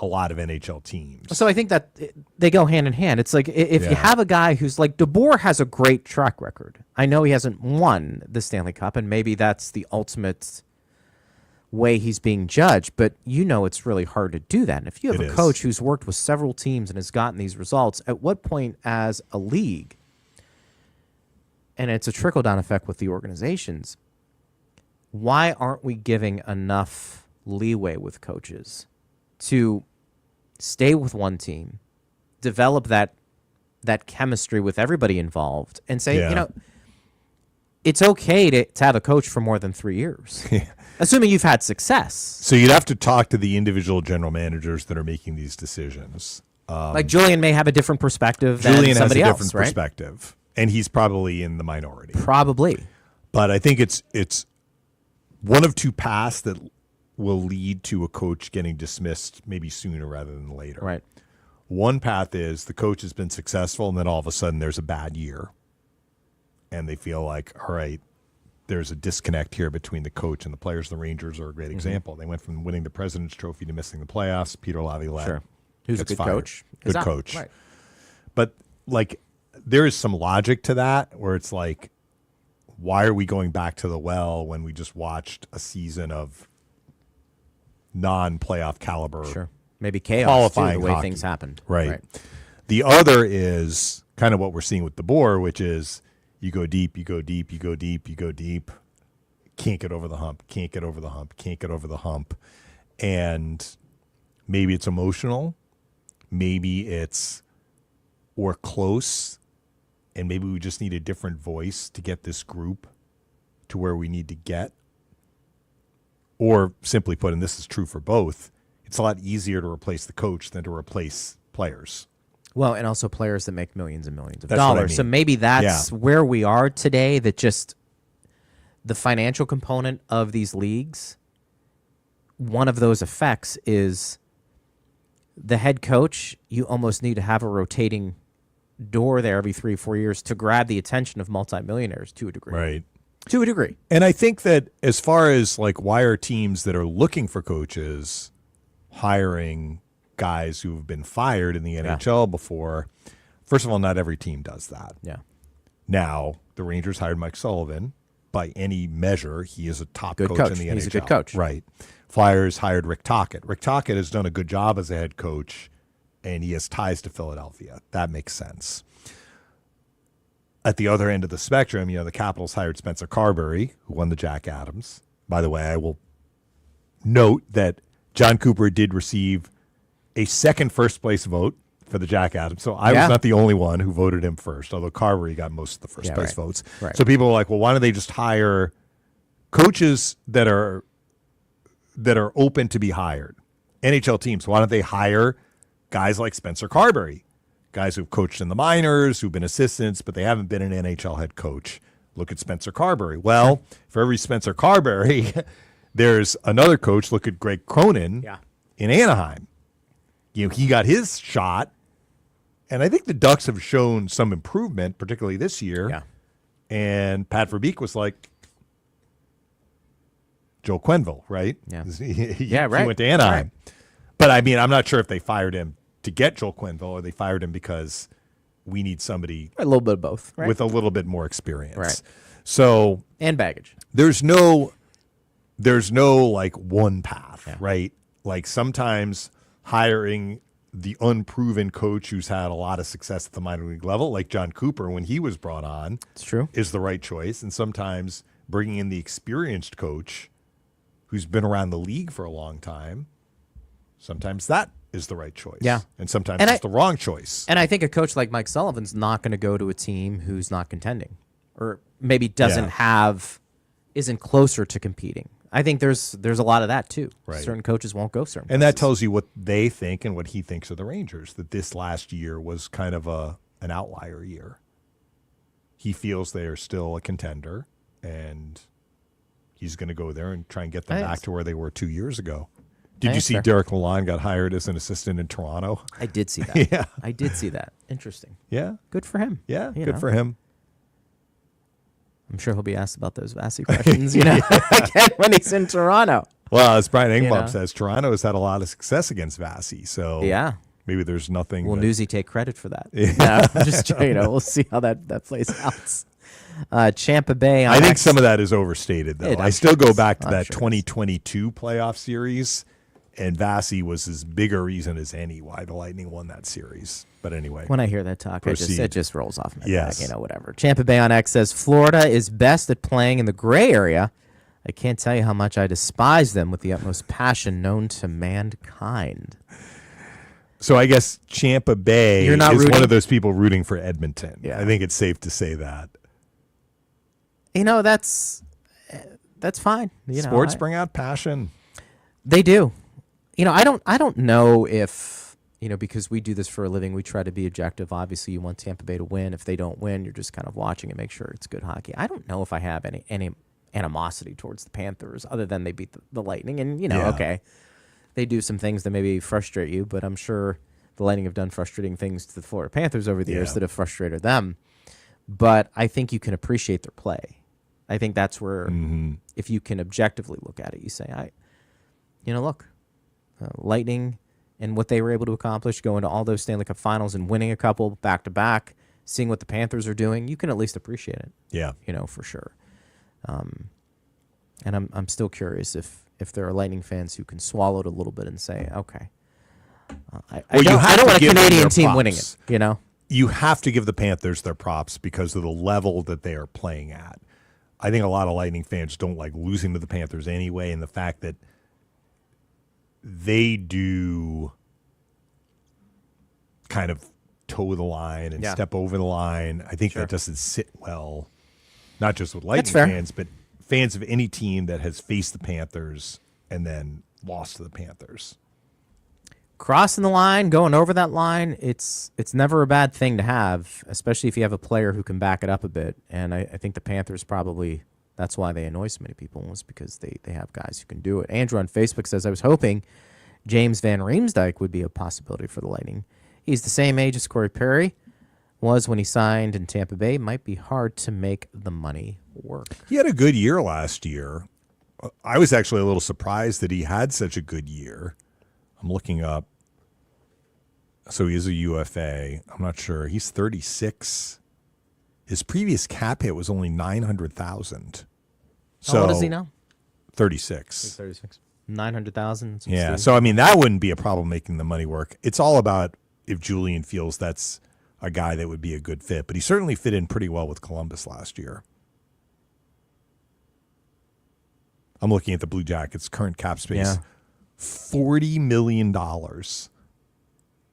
a lot of NHL teams? So I think that they go hand in hand. It's like if you have a guy who's like DeBoer has a great track record. I know he hasn't won the Stanley Cup, and maybe that's the ultimate way he's being judged, but it's really hard to do that. And if you have a coach who's worked with several teams and has gotten these results, at what point as a league, and it's a trickle-down effect with the organizations, why aren't we giving enough leeway with coaches to stay with one team, develop that chemistry with everybody involved, and say, it's okay to have a coach for more than 3 years, assuming you've had success. So you'd have to talk to the individual general managers that are making these decisions. Like Julian may have a different perspective than somebody else, Julian has a different right? perspective, and he's probably in the minority. Probably. But I think it's one of two paths that will lead to a coach getting dismissed maybe sooner rather than later. Right. One path is the coach has been successful, and then all of a sudden there's a bad year. And they feel like, all right, there's a disconnect here between the coach and the players. The Rangers are a great example. They went from winning the President's Trophy to missing the playoffs. Peter Laviolette. Sure. Who's a good coach. Good coach. Right. But, there is some logic to that where it's like, why are we going back to the well when we just watched a season of non-playoff caliber? Sure. Maybe chaos, qualifying too, the way hockey. things happened. Right. The other is kind of what we're seeing with DeBoer, which is you go deep, you go deep, you go deep, you go deep. Can't get over the hump, can't get over the hump, can't get over the hump. And maybe it's emotional. maybe it's we're close and maybe we just need a different voice to get this group to where we need to get. Or simply put, and this is true for both, it's a lot easier to replace the coach than to replace players. Well, and also players that make millions and millions of That's what I dollars. mean. So maybe that's where we are today, that just the financial component of these leagues, one of those effects is the head coach. You almost need to have a rotating door there every 3 or 4 years to grab the attention of multimillionaires to a degree. Right. To a degree. And I think that as far as like why are teams that are looking for coaches hiring guys who have been fired in the NHL before, first of all, not every team does that. Yeah. Now, the Rangers hired Mike Sullivan. By any measure, he is a top Good coach in the NHL. He's a good coach. Right. Flyers hired Rick Tocchet. Rick Tocchet has done a good job as a head coach, and he has ties to Philadelphia. That makes sense. At the other end of the spectrum, the Capitals hired Spencer Carberry, who won the Jack Adams. By the way, I will note that John Cooper did receive a second first-place vote for the Jack Adams. So I was not the only one who voted him first, although Carberry got most of the first-place votes. Right. So people were like, well, why don't they just hire coaches that are open to be hired? NHL teams, why don't they hire guys like Spencer Carberry? Guys who've coached in the minors, who've been assistants, but they haven't been an NHL head coach. Look at Spencer Carberry. Well, for every Spencer Carberry, there's another coach. Look at Greg Cronin in Anaheim. He got his shot, and I think the Ducks have shown some improvement, particularly this year. Yeah. And Pat Verbeek was like Joe Quenneville, right? Yeah. He right. went to Anaheim. Right. But, I mean, I'm not sure if they fired him to get Joel Quenneville, or they fired him because we need somebody A little bit of both, right? with a little bit more experience. Right. So And baggage. there's no like one path, right? Like sometimes hiring the unproven coach who's had a lot of success at the minor league level, like John Cooper when he was brought on, It's true. is the right choice. And sometimes bringing in the experienced coach who's been around the league for a long time, sometimes that is the right choice. Yeah. And sometimes And it's the wrong choice. And I think a coach like Mike Sullivan's not going to go to a team who's not contending, or maybe isn't closer to competing. I think there's a lot of that too. Right. Certain coaches won't go certain And that places. tells you what they think and what he thinks of the Rangers, that this last year was kind of an outlier year. He feels they are still a contender, and he's going to go there and try and get them back to where they were 2 years ago. Did you see Derek Lalonde got hired as an assistant in Toronto? I did see that. Yeah. I did see that. Interesting. Yeah. Good for him. Yeah, You good know. for him. I'm sure he'll be asked about those Vasi questions, again when he's in Toronto. Well, as Brian Engblom know. says, Toronto has had a lot of success against Vasi, so Yeah. maybe there's nothing. Will that- Newsy take credit for that? Yeah. Just we'll see how that plays out. Tampa Bay. I think some of that is overstated, though. I still go back to that sure it is. 2022 playoff series, and Vasi was as big a reason as any why the Lightning won that series. But anyway, When I hear that talk, Proceed. it just rolls off my Yes. back. Whatever. Tampa Bay on X says Florida is best at playing in the gray area. I can't tell you how much I despise them with the utmost passion known to mankind. so I guess Tampa Bay You're not is one rooting? of those people rooting for Edmonton. Yeah. I think it's safe to say that. That's fine. Sports bring out passion. They do. I don't know if, because we do this for a living, we try to be objective. Obviously, you want Tampa Bay to win. If they don't win, you're just kind of watching and make sure it's good hockey. I don't know if I have any animosity towards the Panthers other than they beat the Lightning. And, okay, they do some things that maybe frustrate you, but I'm sure the Lightning have done frustrating things to the Florida Panthers over the years that have frustrated them. But I think you can appreciate their play. I think that's where, if you can objectively look at it, you say, look, Lightning and what they were able to accomplish, going to all those Stanley Cup Finals and winning a couple back-to-back, seeing what the Panthers are doing, you can at least appreciate it. Yeah. For sure. And I'm still curious if there are Lightning fans who can swallow it a little bit and say, okay, I don't want a Canadian team winning it, You have to give the Panthers their props because of the level that they are playing at. I think a lot of Lightning fans don't like losing to the Panthers anyway, and the fact that they do kind of toe the line and step over the line. I think that doesn't sit well, not just with Lightning fans, but fans of any team that has faced the Panthers and then lost to the Panthers. Crossing the line, going over that line, it's never a bad thing to have, especially if you have a player who can back it up a bit. And I think the Panthers probably, that's why they annoy so many people, was because they have guys who can do it. Andrew on Facebook says, I was hoping James Van Riemsdyk would be a possibility for the Lightning. He's the same age as Corey Perry was when he signed in Tampa Bay. Might be hard to make the money work. He had a good year last year. I was actually a little surprised that he had such a good year. I'm looking up. So he is a UFA. I'm not sure. He's 36. His previous cap hit was only $900,000. So how old is he now? 36. He's 36. 900,000. Yeah. So I mean, that wouldn't be a problem making the money work. It's all about if Julian feels that's a guy that would be a good fit. But he certainly fit in pretty well with Columbus last year. I'm looking at the Blue Jackets' current cap space. Yeah. $40 million.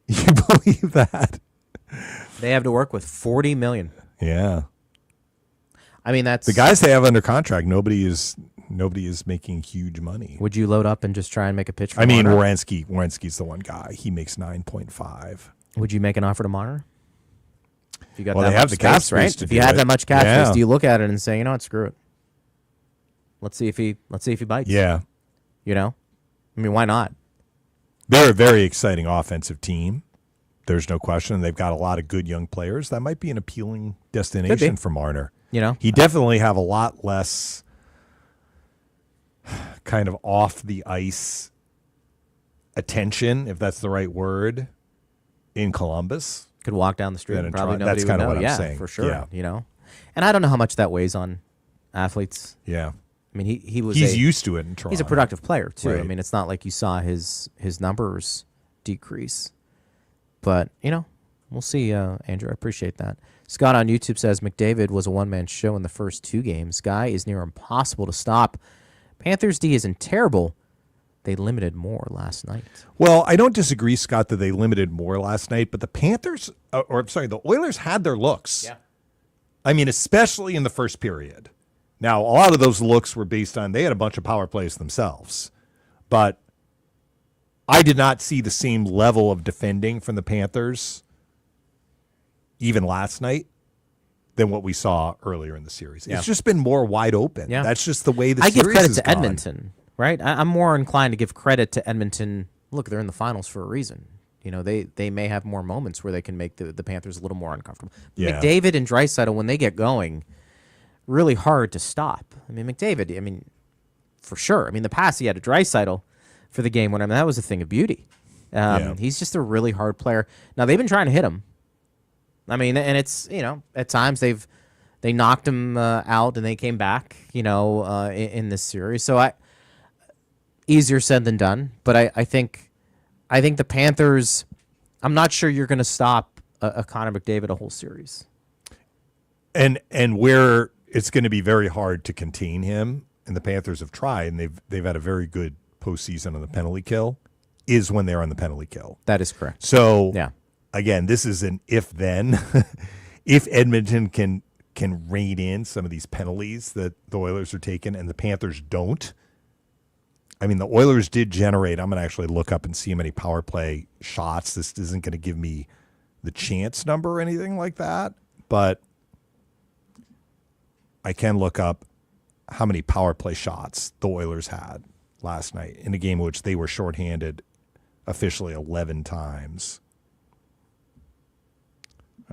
You believe that? They have to work with $40 million. Yeah. I mean, that's the guys they have under contract. Nobody is making huge money. Would you load up and just try and make a pitch for I mean, Marner? Werenski's the one guy. He makes 9.5. Would you make an offer to Marner? If you got Well, that they much have the cap space, right? space to If you do have it. that much cap Yeah. space, do you look at it and say, you know what, screw it. Let's see if he bites. Yeah. You know? I mean, why not? They're a very exciting offensive team. There's no question. They've got a lot of good young players. That might be an appealing destination for Marner. You know? He definitely have a lot less kind of off the ice attention, if that's the right word, in Columbus. Could walk down the street and probably nobody That's would kind of know. what Yeah, I'm saying. for sure. Yeah. You know? And I don't know how much that weighs on athletes. Yeah. I mean, he's used to it in Toronto. He's a productive player, too. Right. I mean, it's not like you saw his numbers decrease. But, you know, we'll see, Andrew. I appreciate that. Scott on YouTube says, McDavid was a one-man show in the first two games. Guy is near impossible to stop. Panthers D isn't terrible. They limited more last night. Well, I don't disagree, Scott, that they limited more last night, but the the Oilers had their looks. Yeah. I mean, especially in the first period. Now, a lot of those looks were based on they had a bunch of power plays themselves. But I did not see the same level of defending from the Panthers even last night than what we saw earlier in the series. Yeah. It's just been more wide open. Yeah. That's just the way the I series give credit has to gone. Edmonton, right? I'm more inclined to give credit to Edmonton. Look, they're in the finals for a reason. You know, they may have more moments where they can make the Panthers a little more uncomfortable. Yeah. McDavid and Draisaitl, when they get going, really hard to stop. I mean, McDavid, for sure. I mean, the pass he had to Draisaitl for the game winner, that was a thing of beauty. He's just a really hard player. Now, they've been trying to hit him. I mean, and it's, you know, at times they knocked him out and they came back, you know, in this series. So easier said than done. But I think the Panthers, I'm not sure you're going to stop a Connor McDavid a whole series. And where it's going to be very hard to contain him, and the Panthers have tried, and they've had a very good postseason on the penalty kill, is when they're on the penalty kill. That is correct. So, yeah. Again, this is an if-then. If Edmonton can rein in some of these penalties that the Oilers are taking and the Panthers don't, I mean, the Oilers did generate, I'm going to actually look up and see how many power play shots. This isn't going to give me the chance number or anything like that, but I can look up how many power play shots the Oilers had last night in a game in which they were shorthanded officially 11 times.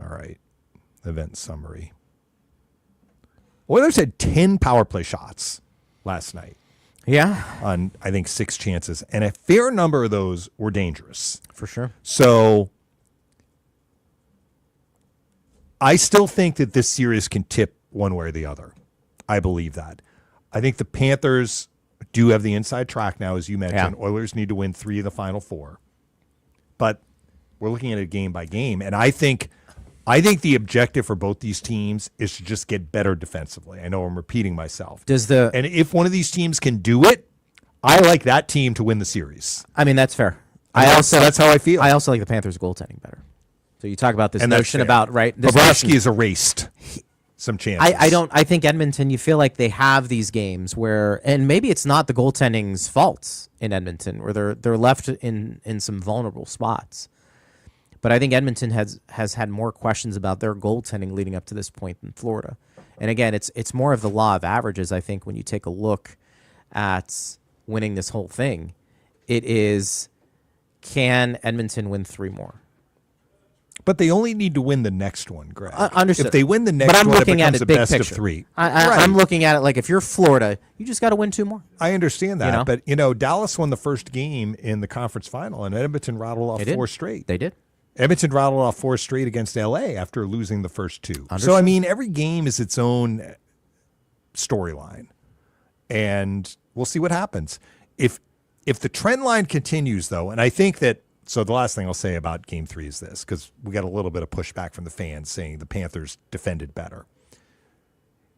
All right. Event summary. Oilers had 10 power play shots last night. Yeah. On, I think, 6 chances. And a fair number of those were dangerous. For sure. So I still think that this series can tip one way or the other. I believe that. I think the Panthers do have the inside track now, as you mentioned. Yeah. Oilers need to win 3 of the final 4. But we're looking at it game by game. And I think the objective for both these teams is to just get better defensively. I know I'm repeating myself. And if one of these teams can do it, I like that team to win the series. I mean, that's fair. That's how I feel. I also like the Panthers goaltending better. So you talk about this And that's notion fair. about, right? This Bobrovsky notion- has erased some chances. I think Edmonton, you feel like they have these games where, and maybe it's not the goaltending's fault in Edmonton, where they're left in some vulnerable spots. But I think Edmonton has had more questions about their goaltending leading up to this point than Florida. And again, it's more of the law of averages, I think, when you take a look at winning this whole thing. It is, can Edmonton win 3 more? But they only need to win the next one, Greg. Understood. If they win the next But I'm one, it looking at becomes it a big best picture. of 3. I'm looking at it like if you're Florida, you just got to win 2 more. I understand that. You know? But, Dallas won the first game in the conference final, and Edmonton rattled off They did. 4 straight. They did. Edmonton rattled off 4 straight against L.A. after losing the first 2. Understood. So, I mean, every game is its own storyline, and we'll see what happens. If the trend line continues, though, and I think that, so the last thing I'll say about Game 3 is this, because we got a little bit of pushback from the fans saying the Panthers defended better.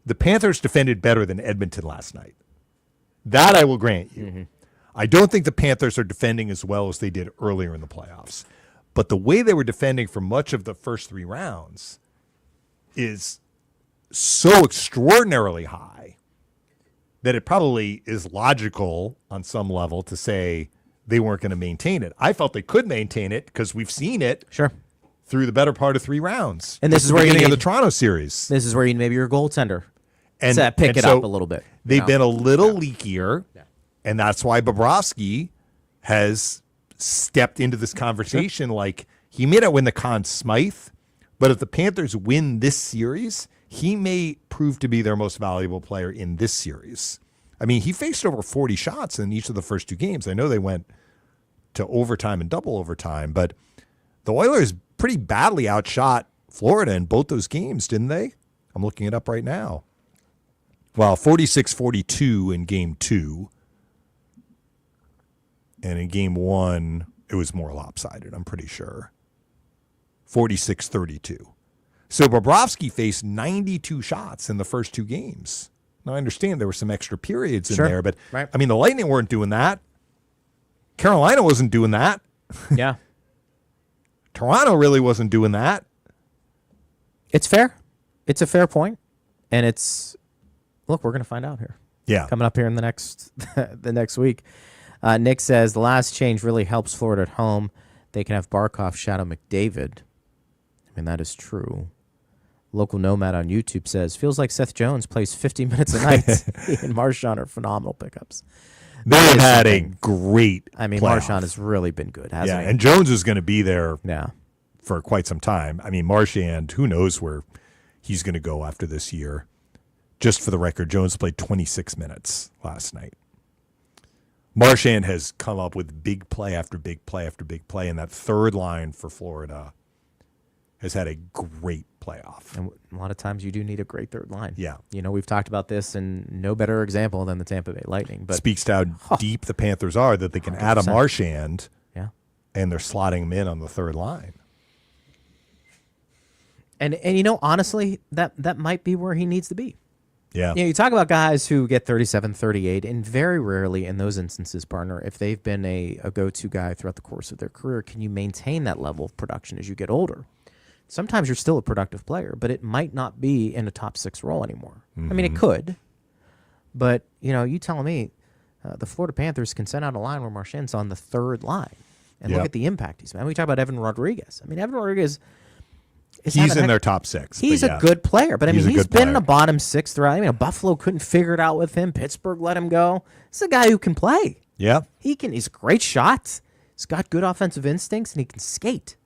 The Panthers defended better than Edmonton last night. That I will grant you. Mm-hmm. I don't think the Panthers are defending as well as they did earlier in the playoffs. But the way they were defending for much of the first 3 rounds is so extraordinarily high that it probably is logical on some level to say they weren't going to maintain it. I felt they could maintain it because we've seen it through the better part of 3 rounds. And this is where you beginning need of the Toronto series. This is where you maybe your goaltender And pick it so up a little bit. They've been a little leakier, and that's why Bobrovsky has stepped into this conversation. Like, he may not win the Conn Smythe, but if the Panthers win this series, he may prove to be their most valuable player in this series. I mean, he faced over 40 shots in each of the first 2 games. I know they went to overtime and double overtime, but the Oilers pretty badly outshot Florida in both those games, didn't they? I'm looking it up right now. Well, 46-42 in Game 2. And in Game 1, it was more lopsided, I'm pretty sure. 46-32. So Bobrovsky faced 92 shots in the first 2 games. Now, I understand there were some extra periods in there, but, I mean, the Lightning weren't doing that. Carolina wasn't doing that. Yeah. Toronto really wasn't doing that. It's fair. It's a fair point. And it's, look, we're going to find out here. Yeah. Coming up here in the next week. Nick says the last change really helps Florida at home. They can have Barkov shadow McDavid. I mean, that is true. Local Nomad on YouTube says, feels like Seth Jones plays 50 minutes a night. He and Marchand are phenomenal pickups. They've had a great playoff. Marchand has really been good, hasn't he? And Jones is going to be there for quite some time. I mean, Marchand, who knows where he's going to go after this year. Just for the record, Jones played 26 minutes last night. Marchand has come up with big play after big play after big play, and that third line for Florida has had a great playoff. And a lot of times you do need a great third line. Yeah. You know, we've talked about this, and no better example than the Tampa Bay Lightning. But speaks to how deep the Panthers are that they can 100%. Add a Marchand, and they're slotting him in on the third line. And you know, honestly, that might be where he needs to be. Yeah. You know, you talk about guys who get 37, 38, and very rarely in those instances, partner, if they've been a go-to guy throughout the course of their career, can you maintain that level of production as you get older? Sometimes you're still a productive player, but it might not be in a top 6 role anymore. Mm-hmm. I mean, it could. But, you know, you telling me the Florida Panthers can send out a line where Marchand's on the third line and look at the impact he's made. We talk about Evan Rodriguez. I mean, Evan Rodriguez... He's in their top 6. He's a good player, but I mean, he's been in a bottom 6 throughout. I mean, Buffalo couldn't figure it out with him. Pittsburgh let him go. This is a guy who can play. Yeah. He's a great shot. He's got good offensive instincts, and he can skate.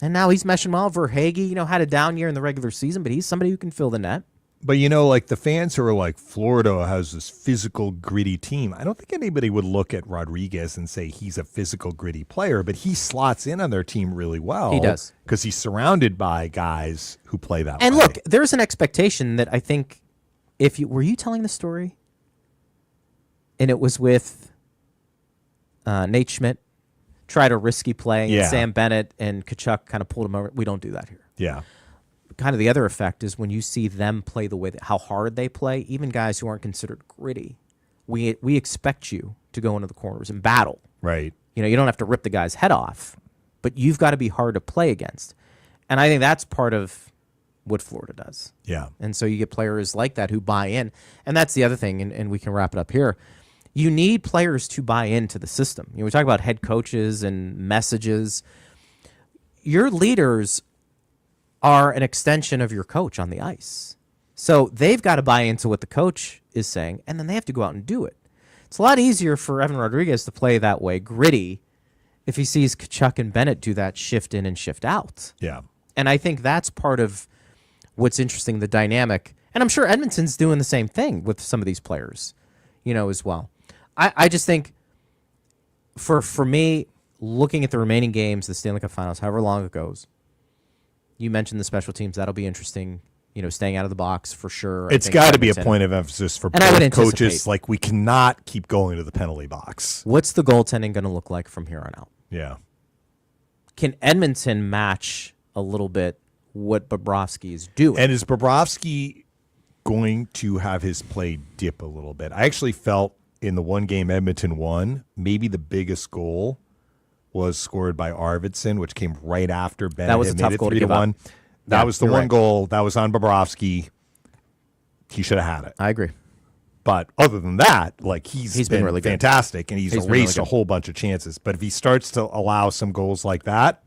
And now he's meshing well. Verhaeghe, you know, had a down year in the regular season, but he's somebody who can fill the net. But, you know, like the fans who are like, Florida has this physical, gritty team. I don't think anybody would look at Rodriguez and say he's a physical, gritty player, but he slots in on their team really well. He does. Because he's surrounded by guys who play that way. And look, there's an expectation that I think were you telling the story? And it was with Nate Schmidt, tried a risky play, and Sam Bennett and Tkachuk kind of pulled him over. We don't do that here. Yeah. Kind of the other effect is when you see them play the way how hard they play, even guys who aren't considered gritty, we expect you to go into the corners and battle. Right. You know, you don't have to rip the guy's head off, but you've got to be hard to play against. And I think that's part of what Florida does. Yeah. And so you get players like that who buy in. And that's the other thing, and we can wrap it up here. You need players to buy into the system. We talk about head coaches and messages. Your leaders are an extension of your coach on the ice. So they've got to buy into what the coach is saying, and then they have to go out and do it. It's a lot easier for Evan Rodriguez to play that way, gritty, if he sees Kachuk and Bennett do that shift in and shift out. Yeah. And I think that's part of what's interesting, the dynamic. And I'm sure Edmonton's doing the same thing with some of these players, as well. I just think, for me, looking at the remaining games, the Stanley Cup Finals, however long it goes, you mentioned the special teams. That'll be interesting. Staying out of the box for sure. It's got to be a point of emphasis for both coaches. Like, we cannot keep going to the penalty box. What's the goaltending going to look like from here on out? Yeah. Can Edmonton match a little bit what Bobrovsky is doing? And is Bobrovsky going to have his play dip a little bit? I actually felt in the one game Edmonton won, maybe the biggest goal was scored by Arvidsson, which came right after Bennett. That was a tough goal to give up. That was the one goal. That was on Bobrovsky. He should have had it. I agree. But other than that, like, he's been really fantastic, and he's erased a whole bunch of chances. But if he starts to allow some goals like that,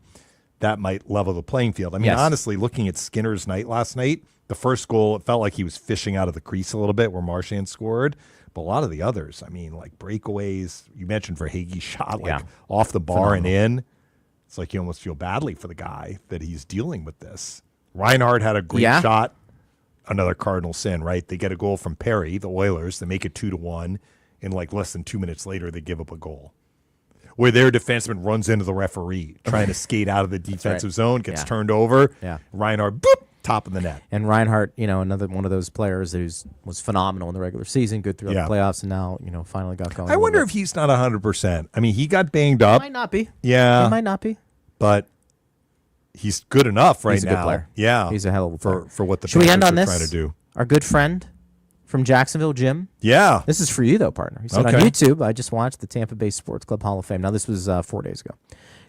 that might level the playing field. I mean, honestly, looking at Skinner's night last night, the first goal, it felt like he was fishing out of the crease a little bit where Marchand scored. But a lot of the others, I mean, like breakaways, you mentioned Verhaeghe's shot, like off the bar and in. It's like you almost feel badly for the guy that he's dealing with this. Reinhart had a great shot. Another cardinal sin, right? They get a goal from Perry, the Oilers. They make it 2-1. And like less than 2 minutes later, they give up a goal. Where their defenseman runs into the referee, trying to skate out of the defensive zone, gets turned over. Yeah. Reinhart, boop, top of the net. And Reinhart, another one of those players that was phenomenal in the regular season, good throughout the playoffs, and now, finally got going. I wonder if he's not 100%. I mean, he got banged up. He might not be. Yeah. He might not be. But he's good enough right now. He's a good player. Yeah. He's a hell of a player. For what the Should we end on Panthers this? are trying to do. Our good friend from Jacksonville, Jim. Yeah. This is for you, though, partner. He said on YouTube, I just watched the Tampa Bay Sports Club Hall of Fame. Now, this was 4 days ago.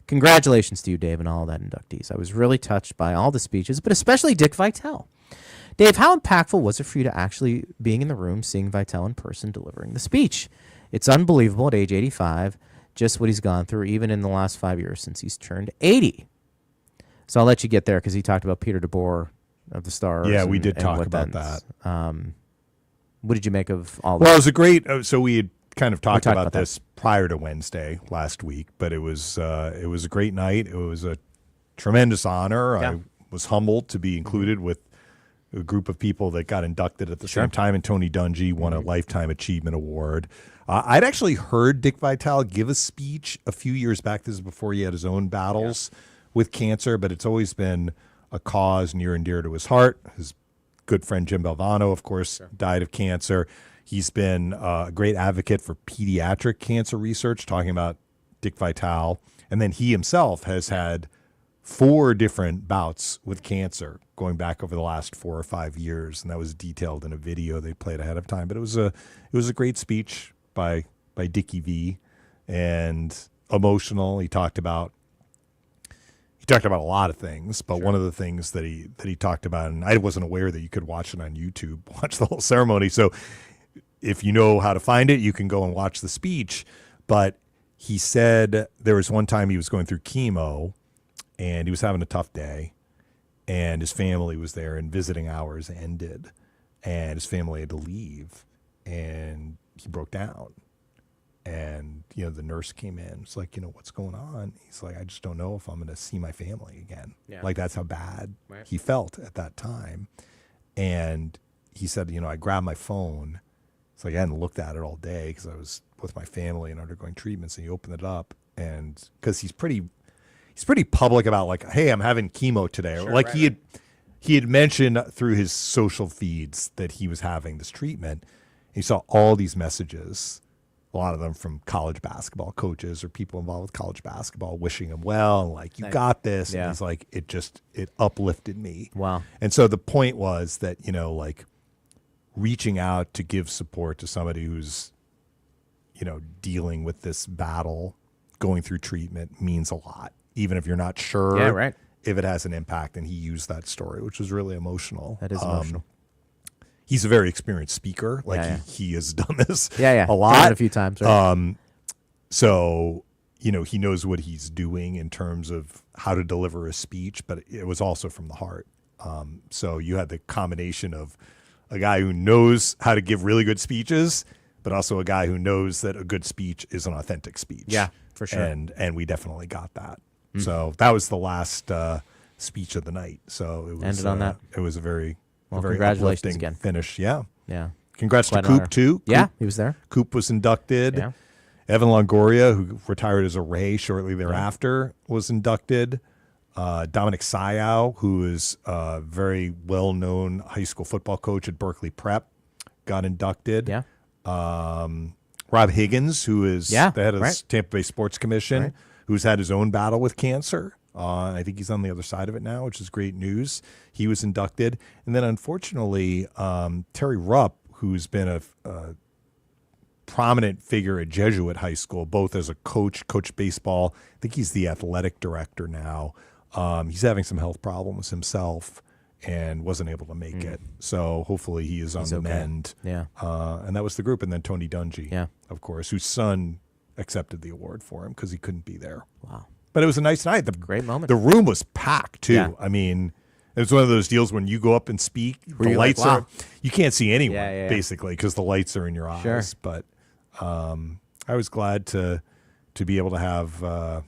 Congratulations to you, Dave, and all that inductees. I was really touched by all the speeches, but especially Dick Vitale. Dave, how impactful was it for you to actually being in the room, seeing Vitale in person, delivering the speech? It's unbelievable at age 85, just what he's gone through, even in the last 5 years since he's turned 80. So I'll let you get there because he talked about Peter DeBoer of the Stars. Yeah, we did talk about that. What did you make of all that? Well, it was a great so we had kind of talked about this prior to Wednesday last week, but it was a great night. It was a tremendous honor. I was humbled to be included with a group of people that got inducted at the same time, and Tony Dungy won a Lifetime Achievement Award. I'd actually heard Dick Vitale give a speech a few years back. This is before he had his own battles with cancer, but it's always been a cause near and dear to his heart. His good friend Jim Belvano, of course, died of cancer. He's been a great advocate for pediatric cancer research, talking about Dick Vitale. And then he himself has had 4 different bouts with cancer going back over the last 4 or 5 years, and that was detailed in a video they played ahead of time. But it was a great speech by Dickie V, and emotional. He talked about a lot of things, but one of the things that he talked about, and I wasn't aware that you could watch it on YouTube, watch the whole ceremony. So if you know how to find it, you can go and watch the speech. But he said there was one time he was going through chemo and he was having a tough day, and his family was there and visiting hours ended, and his family had to leave, and he broke down. And, the nurse came in. It's like, what's going on? He's like, I just don't know if I'm going to see my family again. Yeah. Like, that's how bad he felt at that time. And he said, I grabbed my phone. It's like I hadn't looked at it all day because I was with my family and undergoing treatments. And he opened it up, and because he's pretty public about, like, hey, I'm having chemo today. Sure, like he had mentioned through his social feeds that he was having this treatment. He saw all these messages, a lot of them from college basketball coaches or people involved with college basketball, wishing him well, and like, you got this. Yeah. And he's like, it uplifted me. Wow. And so the point was that, like, reaching out to give support to somebody who's, dealing with this battle, going through treatment, means a lot. even if you're not sure Yeah, right. if it has an impact. And he used that story, which was really emotional. That is emotional. He's a very experienced speaker. Like Yeah, he has done this a a lot. Done it a few times, right? So, you know, he knows what he's doing in terms of how to deliver a speech, but it was also from the heart. So you had the combination of a guy who knows how to give really good speeches, but also a guy who knows that a good speech is an authentic speech. Yeah, for sure. And we definitely got that. So that was the last speech of the night. So it was Ended on that. It was a very congratulations uplifting again. finish. Yeah. Yeah. Congrats Quite to an Coop honor. too. Yeah, he was there. Coop was inducted. Yeah. Evan Longoria, who retired as a Ray shortly thereafter, was inducted. Dominic Sayao, who is a very well-known high school football coach at Berkeley Prep, got inducted. Yeah. Rob Higgins, who is the head of the Tampa Bay Sports Commission, who's had his own battle with cancer. I think he's on the other side of it now, which is great news. He was inducted. And then, unfortunately, Terry Rupp, who's been a prominent figure at Jesuit High School, both as a coach baseball. I think he's the athletic director now. He's having some health problems himself and wasn't able to make it. So hopefully he is on the mend. Yeah. And that was the group. And then Tony Dungy, of course, whose son accepted the award for him because he couldn't be there. Wow. But it was a nice night. Great moment. The room was packed, too. Yeah. I mean, it was one of those deals when you go up and speak, the lights are, you can't see anyone, basically, because the lights are in your eyes. Sure. But I was glad to be able to have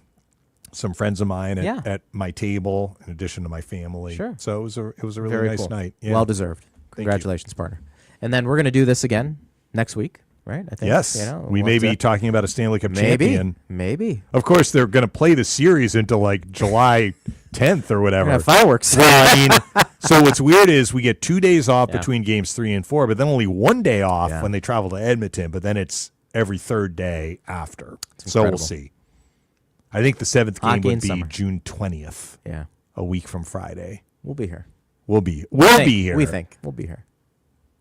some friends of mine at my table, in addition to my family. Sure. So it was a really Very nice cool. night. Yeah. Well deserved. Congratulations, partner. And then we're going to do this again next week, right? I think. Yes. We may be talking about a Stanley Cup champion. Maybe. Of course, they're going to play the series into like July 10th or whatever. Fireworks. Well, I mean, so what's weird is we get 2 days off between games 3 and 4, but then only 1 day off when they travel to Edmonton, but then it's every third day after. So we'll see. I think the 7th game would be June 20th. Yeah. A week from Friday. We'll be here. We'll be here. We think. We'll be here.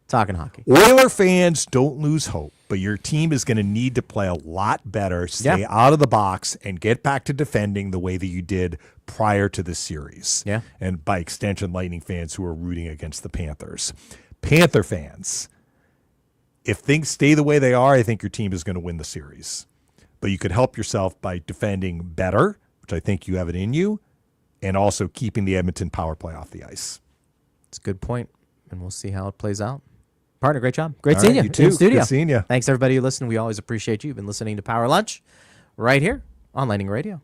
Talking hockey. Oiler fans, don't lose hope, but your team is going to need to play a lot better, stay out of the box, and get back to defending the way that you did prior to the series. Yeah. And by extension, Lightning fans who are rooting against the Panthers. Panther fans, if things stay the way they are, I think your team is going to win the series. But you could help yourself by defending better, which I think you have it in you, and also keeping the Edmonton power play off the ice. It's a good point, and we'll see how it plays out. Partner, great job. Great seeing you You too. in studio. Good seeing you. Thanks, everybody who listened. We always appreciate you. You've been listening to Power Lunch right here on Lightning Radio.